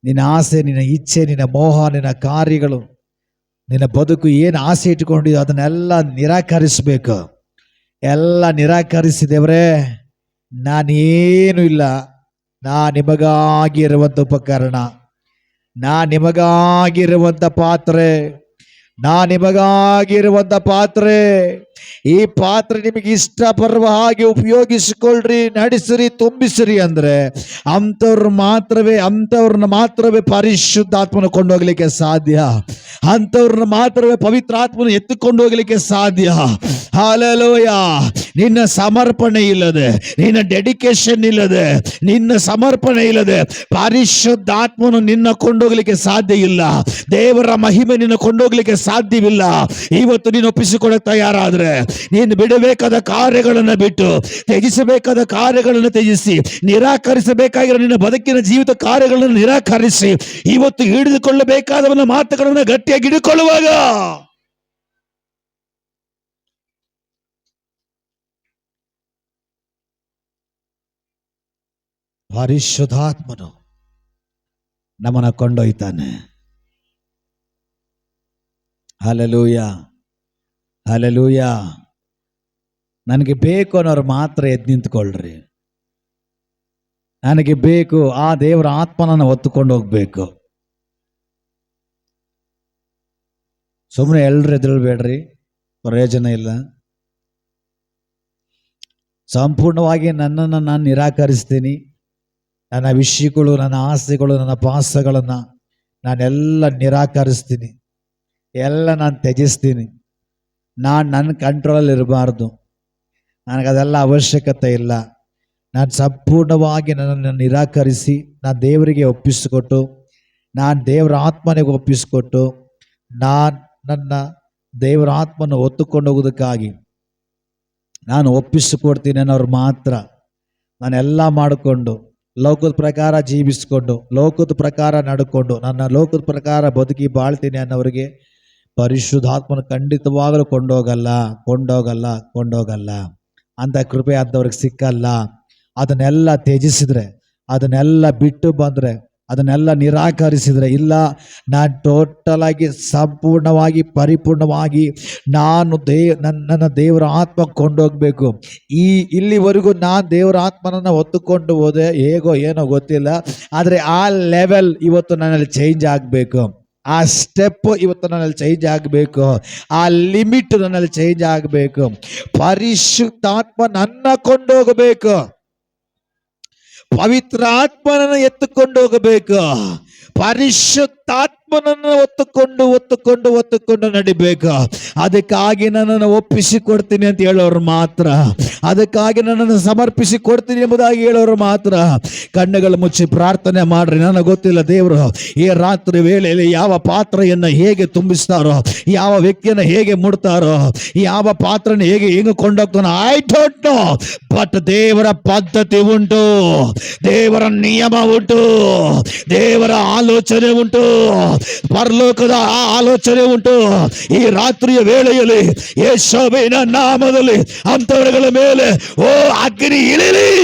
ನಿನ್ನ ಆಸೆ, ನಿನ್ನ ಇಚ್ಛೆ, ನಿನ್ನ ಮೋಹ, ನಿನ್ನ ಕಾರ್ಯಗಳು, ನಿನ್ನ ಬದುಕು ಏನು ಆಸೆ ಇಟ್ಕೊಂಡಿದೆಯೋ ಅದನ್ನೆಲ್ಲ ನಿರಾಕರಿಸಬೇಕು. ಎಲ್ಲ ನಿರಾಕರಿಸಿದೇವ್ರೆ, ನಾನೇನು ಇಲ್ಲ, ನಾ ನಿಮಗಾಗಿರುವಂಥ ಉಪಕರಣ, ನಾ ನಿಮಗಾಗಿರುವಂಥ ಪಾತ್ರೆ, ನಾ ನಿಮಗಾಗಿರುವಂಥ ಪಾತ್ರೆ. ಈ ಪಾತ್ರೆ ನಿಮಗೆ ಇಷ್ಟ ಬರುವ ಹಾಗೆ ಉಪಯೋಗಿಸಿಕೊಳ್ಳ್ರಿ, ನಡೆಸಿರಿ, ತುಂಬಿಸಿರಿ ಅಂದ್ರೆ ಅಂಥವ್ರನ್ನ ಮಾತ್ರವೇ ಪರಿಶುದ್ಧಾತ್ಮನ ಕೊಂಡೋಗ್ಲಿಕ್ಕೆ ಸಾಧ್ಯ. ಅಂಥವ್ರನ್ನ ಮಾತ್ರವೇ ಪವಿತ್ರಾತ್ಮನ ಎತ್ತುಕೊಂಡು ಹೋಗ್ಲಿಕ್ಕೆ ಸಾಧ್ಯ. ಹಲ್ಲೆಲೂಯಾ. ನಿನ್ನ ಸಮರ್ಪಣೆ ಇಲ್ಲದೆ, ನಿನ್ನ ಡೆಡಿಕೇಶನ್ ಇಲ್ಲದೆ, ನಿನ್ನ ಸಮರ್ಪಣೆ ಇಲ್ಲದೆ ಪರಿಶುದ್ಧಾತ್ಮನು ನಿನ್ನ ಕೊಂಡೋಗ್ಲಿಕ್ಕೆ ಸಾಧ್ಯ ಇಲ್ಲ. ದೇವರ ಮಹಿಮೆ ನಿನ್ನ ಕೊಂಡೋಗ್ಲಿಕ್ಕೆ ಸಾಧ್ಯವಿಲ್ಲ. ಇವತ್ತು ನೀನು ಒಪ್ಪಿಸಿಕೊಳ್ಳಕ್ಕೆ ತಯಾರಾದ್ರೆ, ನೀನು ಬಿಡಬೇಕಾದ ಕಾರ್ಯಗಳನ್ನು ಬಿಟ್ಟು ತ್ಯಜಿಸಬೇಕಾದ ಕಾರ್ಯಗಳನ್ನು ತ್ಯಜಿಸಿ, ನಿರಾಕರಿಸಬೇಕಾಗಿರೋ ನಿನ್ನ ಬದುಕಿನ ಜೀವಿತ ಕಾರ್ಯಗಳನ್ನು ನಿರಾಕರಿಸಿ ಇವತ್ತು ಹಿಡಿದುಕೊಳ್ಳಬೇಕಾದವನ ಮಾತುಗಳನ್ನು ಗಟ್ಟಿಯಾಗಿ ಹಿಡಿದುಕೊಳ್ಳುವಾಗ ಪರಿಶುದ್ಧಾತ್ಮನು ನಮ್ಮನ್ನ ಕೊಂಡೊಯ್ತಾನೆ. Hallelujah, hallelujah. ನನಗೆ ಬೇಕು ಅನ್ನೋರು ಮಾತ್ರ ಎದ್ದು ನಿಂತ್ಕೊಳ್ರಿ. ನನಗೆ ಬೇಕು, ಆ ದೇವರ ಆತ್ಮನನ್ನು ಹೊತ್ತುಕೊಂಡು ಹೋಗ್ಬೇಕು. ಸುಮ್ಮನೆ ಎಲ್ರು ಎದುರಬೇಡ್ರಿ, ಪ್ರಯೋಜನ ಇಲ್ಲ. ಸಂಪೂರ್ಣವಾಗಿ ನನ್ನನ್ನು ನಾನು ನಿರಾಕರಿಸ್ತೀನಿ. ನನ್ನ ವಿಷಯಗಳು, ನನ್ನ ಆಸೆಗಳು, ನನ್ನ ಪಾಸಗಳನ್ನು ನಾನೆಲ್ಲ ನಿರಾಕರಿಸ್ತೀನಿ. ಎಲ್ಲ ನಾನು ತ್ಯಜಿಸ್ತೀನಿ. ನನ್ನ ಕಂಟ್ರೋಲಲ್ಲಿ ಇರಬಾರ್ದು. ನನಗದೆಲ್ಲ ಅವಶ್ಯಕತೆ ಇಲ್ಲ. ನಾನು ಸಂಪೂರ್ಣವಾಗಿ ನನ್ನನ್ನು ನಿರಾಕರಿಸಿ ನಾನು ದೇವರಿಗೆ ಒಪ್ಪಿಸಿಕೊಟ್ಟು, ನಾನು ದೇವರ ಆತ್ಮನಿಗೆ ಒಪ್ಪಿಸಿಕೊಟ್ಟು, ನನ್ನ ದೇವರ ಆತ್ಮನ ಹೊತ್ತುಕೊಂಡು ಹೋಗೋದಕ್ಕಾಗಿ ನಾನು ಒಪ್ಪಿಸಿಕೊಡ್ತೀನಿ ಅನ್ನೋರು ಮಾತ್ರ ನಾನೆಲ್ಲ ಮಾಡಿಕೊಂಡು ಲೋಕದ ಪ್ರಕಾರ ಜೀವಿಸ್ಕೊಂಡು ಲೋಕದ ಪ್ರಕಾರ ನಡ್ಕೊಂಡು ನನ್ನ ಲೋಕದ ಪ್ರಕಾರ ಬದುಕಿ ಬಾಳ್ತೀನಿ ಅನ್ನೋರಿಗೆ ಪರಿಶುದ್ಧಾತ್ಮನ ಖಂಡಿತವಾಗಲೂ ಕೊಂಡೋಗಲ್ಲ ಅಂತ ಕೃಪೆ ಅಂಥವ್ರಿಗೆ ಸಿಕ್ಕಲ್ಲ. ಅದನ್ನೆಲ್ಲ ತ್ಯಜಿಸಿದ್ರೆ, ಅದನ್ನೆಲ್ಲ ಬಿಟ್ಟು ಬಂದರೆ, ಅದನ್ನೆಲ್ಲ ನಿರಾಕರಿಸಿದರೆ, ಇಲ್ಲ ನಾನು ಟೋಟಲಾಗಿ ಸಂಪೂರ್ಣವಾಗಿ ಪರಿಪೂರ್ಣವಾಗಿ ನಾನು ನನ್ನ ದೇವರ ಆತ್ಮ ಕೊಂಡೋಗ್ಬೇಕು. ಇಲ್ಲಿವರೆಗೂ ನಾನು ದೇವರ ಆತ್ಮನನ್ನು ಹೊತ್ತುಕೊಂಡು ಹೋದೆ, ಹೇಗೋ ಏನೋ ಗೊತ್ತಿಲ್ಲ, ಆದರೆ ಆ ಲೆವೆಲ್ ಇವತ್ತು ನನ್ನಲ್ಲಿ ಚೇಂಜ್ ಆಗಬೇಕು. ಆ ಸ್ಟೆಪ್ ಇವತ್ತು ನನ್ನಲ್ಲಿ ಚೇಂಜ್ ಆಗಬೇಕು. ಆ ಲಿಮಿಟ್ ನನ್ನಲ್ಲಿ ಚೇಂಜ್ ಆಗಬೇಕು. ಪರಿಶುದ್ಧಾತ್ಮ ನನ್ನ ಕೊಂಡೋಗಬೇಕು. ಪವಿತ್ರ ಆತ್ಮನನ್ನು ಎತ್ತುಕೊಂಡು ಹೋಗಬೇಕು. ಪರಿಶುದ್ಧಾತ್ಮನನ್ನು ಒತ್ತುಕೊಂಡು ನಡಿಬೇಕು. ಅದಕ್ಕಾಗಿ ನನ್ನನ್ನು ಒಪ್ಪಿಸಿ ಕೊಡ್ತೀನಿ ಅಂತ ಹೇಳೋರು ಮಾತ್ರ, ಅದಕ್ಕಾಗಿ ನನ್ನನ್ನು ಸಮರ್ಪಿಸಿ ಕೊಡ್ತೀನಿ ಎಂಬುದಾಗಿ ಹೇಳೋರು ಮಾತ್ರ ಕಣ್ಣುಗಳು ಮುಚ್ಚಿ ಪ್ರಾರ್ಥನೆ ಮಾಡ್ರಿ. ನನಗೆ ಗೊತ್ತಿಲ್ಲ ದೇವರು ಈ ರಾತ್ರಿ ವೇಳೆಯಲ್ಲಿ ಯಾವ ಪಾತ್ರೆಯನ್ನು ಹೇಗೆ ತುಂಬಿಸ್ತಾರೋ, ಯಾವ ವ್ಯಕ್ತಿಯನ್ನು ಹೇಗೆ ಮುಡ್ತಾರೋ, ಯಾವ ಪಾತ್ರನ ಹೇಗೆ ಕೊಂಡೋಗ್ತಾನೋ, ಐ ಡೋಂಟ್ ನೋ. ಬಟ್ ದೇವರ ಪದ್ಧತಿ ಉಂಟು, ದೇವರ ನಿಯಮ ಉಂಟು, ದೇವರ ಆಲೋಚನೆ ಉಂಟು, ಪರಲೋಕದ ಆಲೋಚನೆ ಉಂಟು. ಈ ರಾತ್ರಿಯ ವೇಳೆಯಲ್ಲಿ ಯೇಸುವಿನ ನಾಮದಲ್ಲಿ ಅಂತವರುಗಳ ಮೇಲೆ ಅಗ್ನಿ ಇಳಿಲಿ.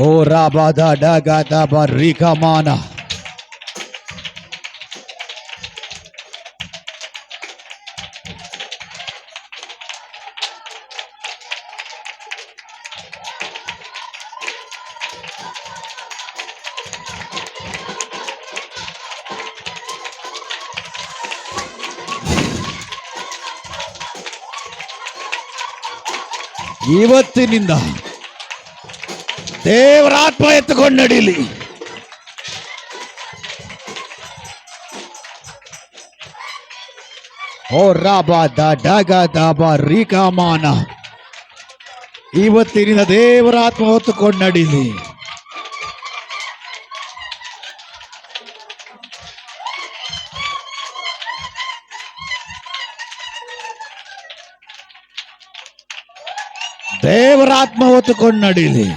ಓ ರಾಬಾದ ಡಗಾದ ಬರಿಕಮಾನ. ಇವತ್ತಿನಿಂದ ದೇವರ ಆತ್ಮ ಎತ್ತುಕೊಂಡು ನಡೀಲಿ. ಓ ರಾಬಾದ ಡಗಾದ ಬರಿಕಮಾನ. ಇವತ್ತಿನಿಂದ ದೇವರ ಆತ್ಮ ಹೊತ್ತುಕೊಂಡು ನಡೀಲಿ. ದೇವರ ಆತ್ಮ ಹೊತ್ತುಕೊಂಡು ನಡೀಲಿ.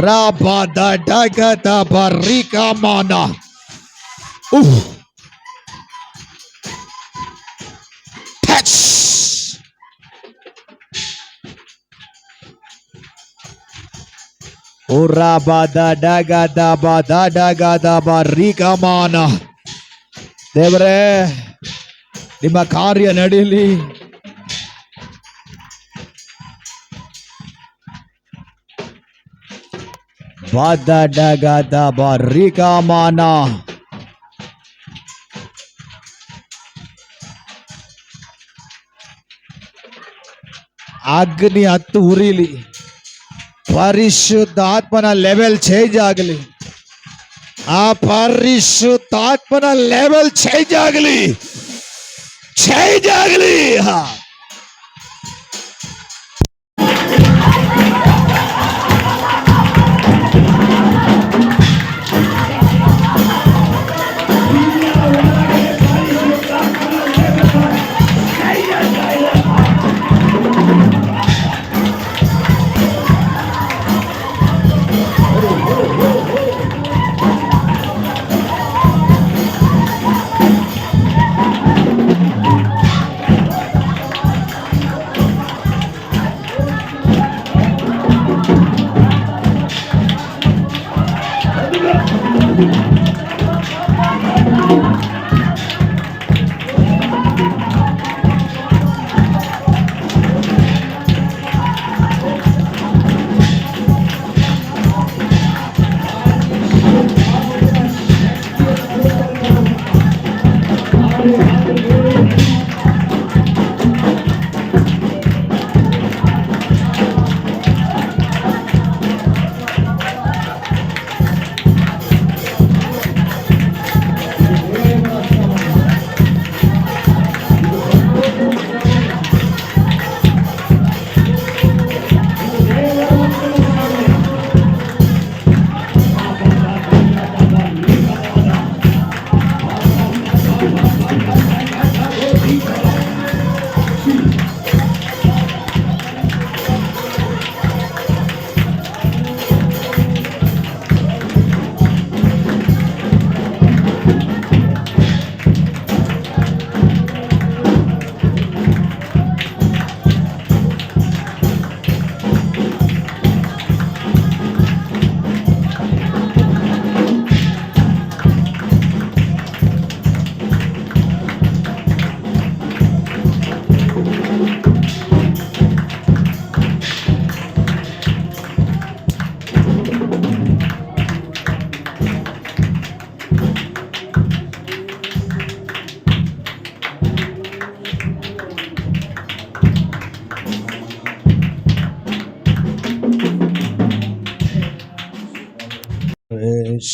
Rabada dagada barika mana. Touch. ಉರಾಬಾದ ಡಗದ ಬಾದ ಡಗದ ಬಾರಿಕಮಾನ. ದೇವರೇ, ನಿಮ್ಮ ಕಾರ್ಯ ನಡೀಲಿ. ಬಾದ ಡಗದ ಬಾರಿಕಮಾನ. ಅಗ್ನಿ ಹತ್ತು ಉರಿಲಿ. ಪರಿಶುದ್ಧಾತ್ಮನ ಲೆವೆಲ್ ಚೇಂಜ್ ಆಗಲಿ. ಆ ಪರಿಶುದ್ಧಾತ್ಮನ ಲೆವೆಲ್ ಚೇಂಜ್ ಆಗಲಿ, ಚೇಂಜ್ ಆಗಲಿ.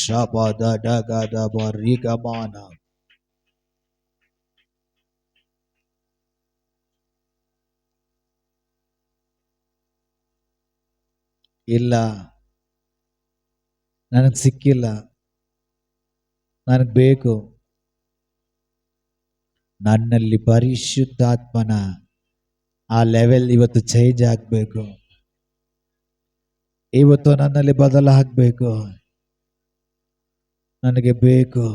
ಶಬದ ಡಗದ ಬಾರಿಕಮಾನ. ಇಲ್ಲ, ನನಗೆ ಸಿಕ್ಕಿಲ್ಲ, ನನಗೆ ಬೇಕು. ನನ್ನಲ್ಲಿ ಪರಿಶುದ್ಧಾತ್ಮನ ಆ ಲೆವೆಲ್ ಇವತ್ತು ಚೇಂಜ್ ಆಗಬೇಕು. ಇವತ್ತು ನನ್ನಲ್ಲಿ ಬದಲಾಗಬೇಕು. ನನಗೆ ಬೇಕು.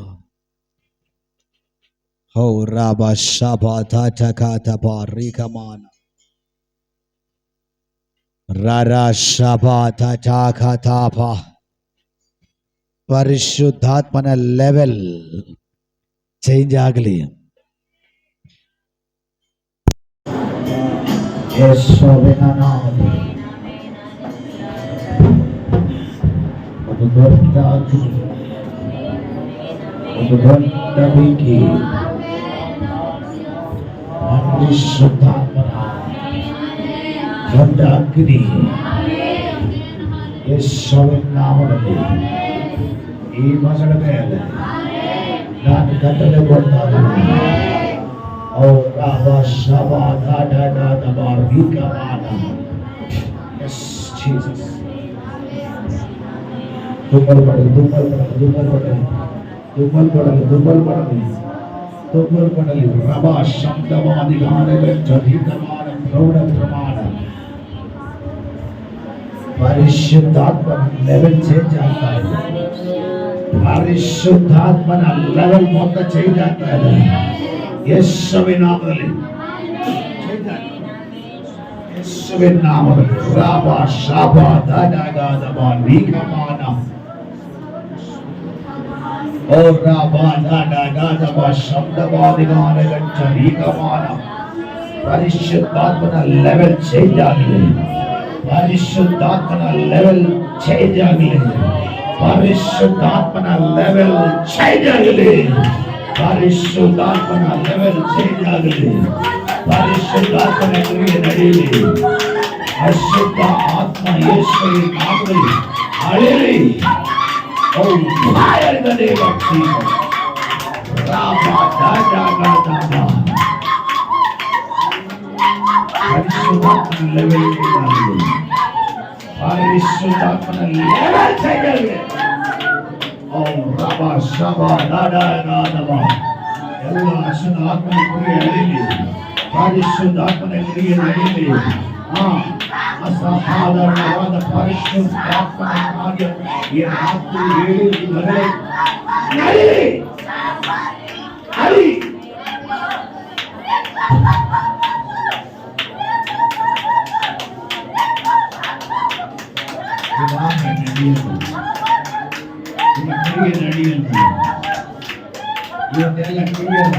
ಹೋ ರಾಬ ಶಬ ಧಕ ಬಾರಿಕಮಾನ. ರರ ಶಬ ಧಕ ಪರಿಶುದ್ಧಾತ್ಮನ ಲೆವೆಲ್ ಚೇಂಜ್ ಆಗಲಿ. ಯೇಸುವಿನ ನಾಮದಲ್ಲಿ ಒಂದು ದೊಡ್ಡ ಬೆಂಕಿ ಪರಿಶುದ್ಧಾತ್ಮನ ದೊಡ್ಡ ಅಗ್ನಿ ಯೇಸುವಿನ ನಾಮದಲ್ಲಿ ಈ ಮಗಳ ಮೇಲೆ ನಾನು ಕಟ್ಟಲೆ ಕೊಡ್ತಾನೆ. ಓ ರಾಬ ಶಬ ದಾಡ ಬಾರಿಕಮಾನ. S Jesus. ದುಬ್ಬಲ್ ಪಡಲಿ ರಬ ಶಬ್ದವಾದಿಗಾರಗಳ ಚರಿತಮಾನ ಪ್ರೌಢ ಪ್ರಮಾಣ. ಪರಿಶುದ್ಧಾತ್ಮನ ಲೆವೆಲ್ ಚೇಂಜ್ ಆಗ್ತಾ ಇದೆ. ಪರಿಶುದ್ಧಾತ್ಮನ ಲೆವೆಲ್ ಮೊತ್ತ ಚೇಂಜ್ ಆಗ್ತಾ ಇದೆ. ಯೇಸುವಿನ ನಾಮದಲ್ಲಿ ಯೇಸುವಿನ ನಾಮದಲ್ಲಿ ರಾಬ ಶಾಬ ದಾಡಗಾದಬ ರೀಕಮಾನ ಓ ರಾಬ ದಾಡಗಾದಬ ಶಬ್ದವಾದಿಗಾನ ಗಂಟ ರೀಕಮಾನ ಪರಿಶುದ್ಧಾತ್ಮನ ಲೆವೆಲ್ ಚೇಂಜ್ ಆಗಲಿ. ಪರಿಶುದ್ಧಾತ್ಮನ ಲೆವೆಲ್ ಚೇಂಜ್ ಆಗಲಿ. ಪರಿಶುದ್ಧಾತ್ಮನ ಲೆವೆಲ್ ಚೇಂಜ್ ಆಗಲಿ. ಪರಿಶುದ್ಧಾತ್ಮನ ಲೆವೆಲ್ ಚೇಂಜ್ ಆಗಲಿ. ಪರಿಶುದ್ಧಾತ್ಮನ ಕ್ರಿಯೆ ನಡೆಯಲಿ. ಅಶುದ್ಧ ಆತ್ಮ ಯೇಸುವಿನ ನಾಮದಲ್ಲಿ ಅಳಿಯಲಿ. Oh fire in the name of Jesus. ರಾಮ ದಾಡಗಾದಬ ಪರಿಶುದ್ಧಾತ್ಮನ ಲೆವೆಲ್ ಚೇಂಜ್ ಆಗಲಿ. ಪರಿಶುದ್ಧಾತ್ಮನ ಲೆವೆಲ್ ಚೇಂಜ್ ಆಗಲಿ. ಓ ರಾಬ ಶಾಬ ದಾಡಗಾದಬ ಎಲ್ಲ ಅಶುದ್ಧ ಆತ್ಮನ ಕ್ರಿಯೆ ಅಳಿಯಲಿ. ಪರಿಶುದ್ಧಾತ್ಮನ ಕ್ರಿಯೆ ನಡೆಯಲಿ. ಅಸಾಧಾರಣವಾದ ಪರಿಶುದ್ಧಾತ್ಮನ ಕಾರ್ಯ ಈ ರಾತ್ರಿ ವೇಳೆಯಲ್ಲಿ ನಡೆಯಲಿ. ಇವತ್ತೆಲ್ಲ ಕ್ಲಿಯರ್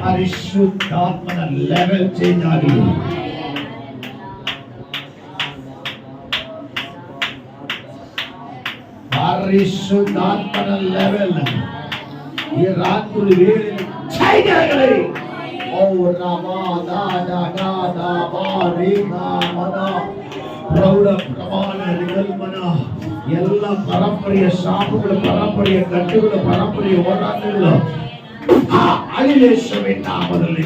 ಪರಿಶುದ್ಧಾತ್ಮನ ಲೆವೆಲ್ ಚೇಂಜ್ ಆಗಲಿ. ಪರಿಶುದ್ಧಾತ್ಮನ ಲೆವೆಲ್ ಈ ರಾತ್ರಿ ವೇಳೆ ಚೇಂಜ್ ಆಗಲಿ. ಓ ರಾಮ ದಾಡಗಾದಬ ರೀಕಮಾನ ಪ್ರೌಢ ಪ್ರಮಾಣ ನಿಗಲ್ಮನ ಎಲ್ಲ ಪರಂಪರೆಯ ಶಾಪಗಳು, ಪರಂಪರೆಯ ಕಟ್ಟುಗಳು, ಪರಂಪರೆಯ ಹೋರಾಟಗಳು ಅಳಿಲೇಶ್ವರಿನ ನಾಮದಲ್ಲಿ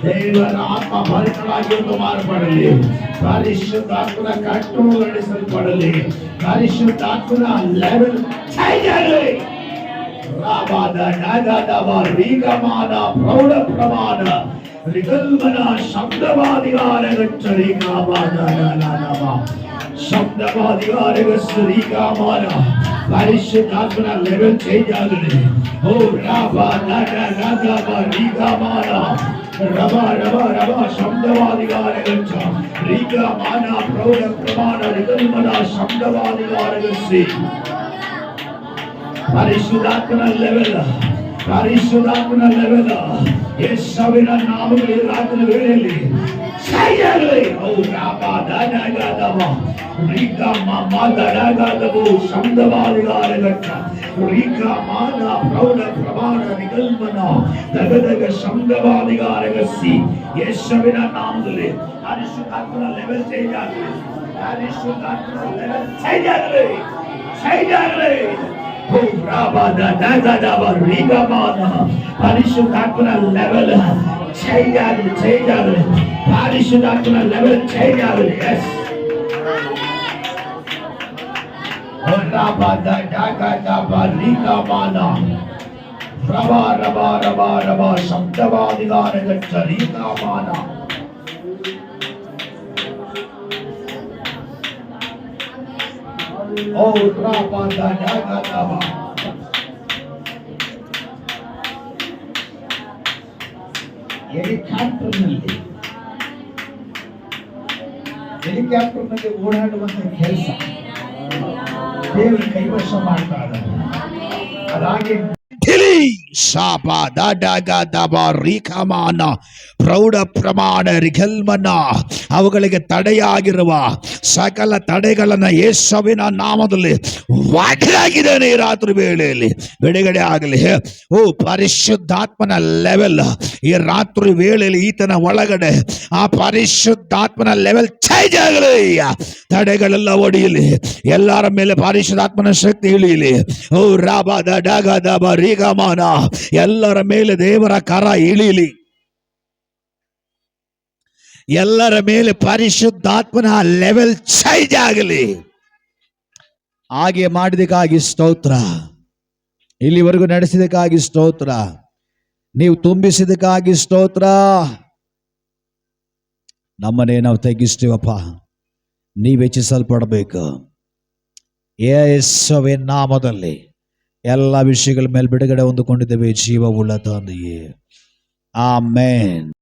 ದೇವರ ಆತ್ಮ ಭರಿತರಾಗಿ ಮಾರ್ಪಡಲಿ. ಪರಿಶುದ್ಧಾತ್ಮನ ಕಟ್ಟುಗಳು ನಡೆಸಲ್ಪಡಲಿ. ಪರಿಶುದ್ಧಾತ್ಮನ ಲೆವೆಲ್ ಚೇಂಜ್ ಆಗಲಿ. ರಾಬಾದ ದಾಡಗಾದಬ ರೀಕಮಾನ ಪ್ರೌಢ ಪ್ರಮಾಣ ರಿಗಲ್ಮನ ಶಬ್ದವಾದಿಗಾರಗಚ್ಚರಿ ಕಾಬಾದಗಾದಬ ಶಬ್ದವಾದಿಗಾರಗಚ್ಚರಿಗಾಮಾನ ಪರಿಶುದ್ಧಾತ್ಮನ ಲೆವೆಲ್ ಚೇಂಜ್ ಆಗಲಿ. ಓ ರಾಬ ದಾಡಗಾದಬ ರೀಕಮಾನ ರಬ ರಬ ರಬ ಶಬ್ದವಾದಿಗಾರಗಚ್ಚ ರೀಕಮಾನ ಪ್ರೌಢ ಪ್ರಮಾಣ ರಿಗಲ್ಮನ ಶಬ್ದವಾದಿಗಾರಗಚ್ಚಿ ಪರಿಶುದ್ಧಾತ್ಮನ ಲೆವೆಲ್, ಪರಿಶುದ್ಧಾತ್ಮನ ಲೆವೆಲ್ ಯೇಸುವಿನ ನಾಮದಲ್ಲಿ ರಾತ್ರಿ ವೇಳೆಯಲ್ಲಿ ಚೇಂಜ್ ಆಗಲಿ. ಓ ರಾಮ ದಾಡಗಾದಬ ರೀಕಮಾನ ದಾಡಗಾದಬ ಶಬ್ದವಾದಿಗಾರಗಚ್ಚ ರೀಕಮಾನ ಪ್ರೌಢ ಪ್ರಮಾಣ ನಿಗಲ್ಮನ ದಗದಗ ಶಬ್ದವಾದಿಗಾರಗಚ್ಚಿ ಯೇಸುವಿನ ನಾಮದಲ್ಲಿ ಪರಿಶುದ್ಧಾತ್ಮನ ಲೆವೆಲ್ ಚೇಂಜ್ ಆಗಲಿ. ಪರಿಶುದ್ಧಾತ್ಮನ ಲೆವೆಲ್ ಚೇಂಜ್ ಆಗಲಿ. ಚೇಂಜ್ ಆಗಲಿ. ಪರಿಶುದ್ಧಾತ್ಮನ ಲೆವೆಲ್ ಚೇಂಜ್ ಆಗಲಿ. ಚೇಂಜ್ ಆಗಲಿ. ಪರಿಶುದ್ಧಾತ್ಮನ ಲೆವೆಲ್ ಚೇಂಜ್ ಆಗಲಿ. ಎಸ್ ರಾಬ ದಾಡಗಾದಬ ರೀಕಮಾನ ರಬ ರಬ ರಬ ರಬ ಶಬ್ದವಾದಿಗಾರಗಚ್ಚ ರೀಕಮಾನ ಓ ರಾಬ ದಾಡಗಾದಬ ಹೆಲಿಕಾಪ್ಟರ್ನಲ್ಲಿ ಓಡಾಡುವಂತ ಕೆಲಸ ದೇವರು ಕೈವಶ ಮಾಡ್ತಾ ಇದ್ದಾರೆ. ಅದಾಗಿ ಶಾಪ ದಾಡಗಾದಬ ರೀಕಮಾನ ಪ್ರೌಢ ಪ್ರಮಾಣ ರಿಗಲ್ಮನ ಅವುಗಳಿಗೆ ತಡೆಯಾಗಿರುವ ಸಕಲ ತಡೆಗಳನ್ನ ಯೇಸುವಿನ ನಾಮದಲ್ಲಿ ವಾಕ್ಯವಾಗಿದ್ದೇನೆ. ಈ ರಾತ್ರಿ ವೇಳೆಯಲ್ಲಿ ಬಿಡುಗಡೆ ಆಗಲಿ. ಓ ಪರಿಶುದ್ಧಾತ್ಮನ ಲೆವೆಲ್ ಈ ರಾತ್ರಿ ವೇಳೆಯಲ್ಲಿ ಈತನ ಒಳಗಡೆ ಆ ಪರಿಶುದ್ಧಾತ್ಮನ ಲೆವೆಲ್ ಚೇಂಜ್ ಆಗಲಿ. ತಡೆಗಳೆಲ್ಲ ಒಡೆಯಲಿ. ಎಲ್ಲರ ಮೇಲೆ ಪರಿಶುದ್ಧಾತ್ಮನ ಶಕ್ತಿ ಇಳಿಯಲಿ. ಓ ರಾಬ ದಾಡಗಾದಬ ರೀಕಮಾನ ಎಲ್ಲರ ಮೇಲೆ ದೇವರ ಕರ ಇಳಿಯಲಿ. ಎಲ್ಲರ ಮೇಲೆ ಪರಿಶುದ್ಧಾತ್ಮನ ಲೆವೆಲ್ ಚೇಂಜ್ ಆಗಲಿ. ಹಾಗೆ ಮಾಡಿದಕ್ಕಾಗಿ ಸ್ತೋತ್ರ. ಇಲ್ಲಿವರೆಗೂ ನಡೆಸಿದಕ್ಕಾಗಿ ಸ್ತೋತ್ರ. ನೀವು ತುಂಬಿಸಿದಕ್ಕಾಗಿ ಸ್ತೋತ್ರ. ನಮ್ಮನ್ನೇ ನಾವು ತಗ್ಗಿಸ್ತೀವಪ್ಪ, ನೀವು ಹೆಚ್ಚಿಸಲ್ಪಡಬೇಕು. ಯೇಸುವಿನ ನಾಮದಲ್ಲಿ ಎಲ್ಲ ವಿಷಯಗಳ ಮೇಲೆ ಬಿಡುಗಡೆ ಹೊಂದಿಕೊಂಡಿದ್ದೇವೆ ಜೀವವುಳ್ಳ ತಂದೆಯೇ. ಆಮೆನ್.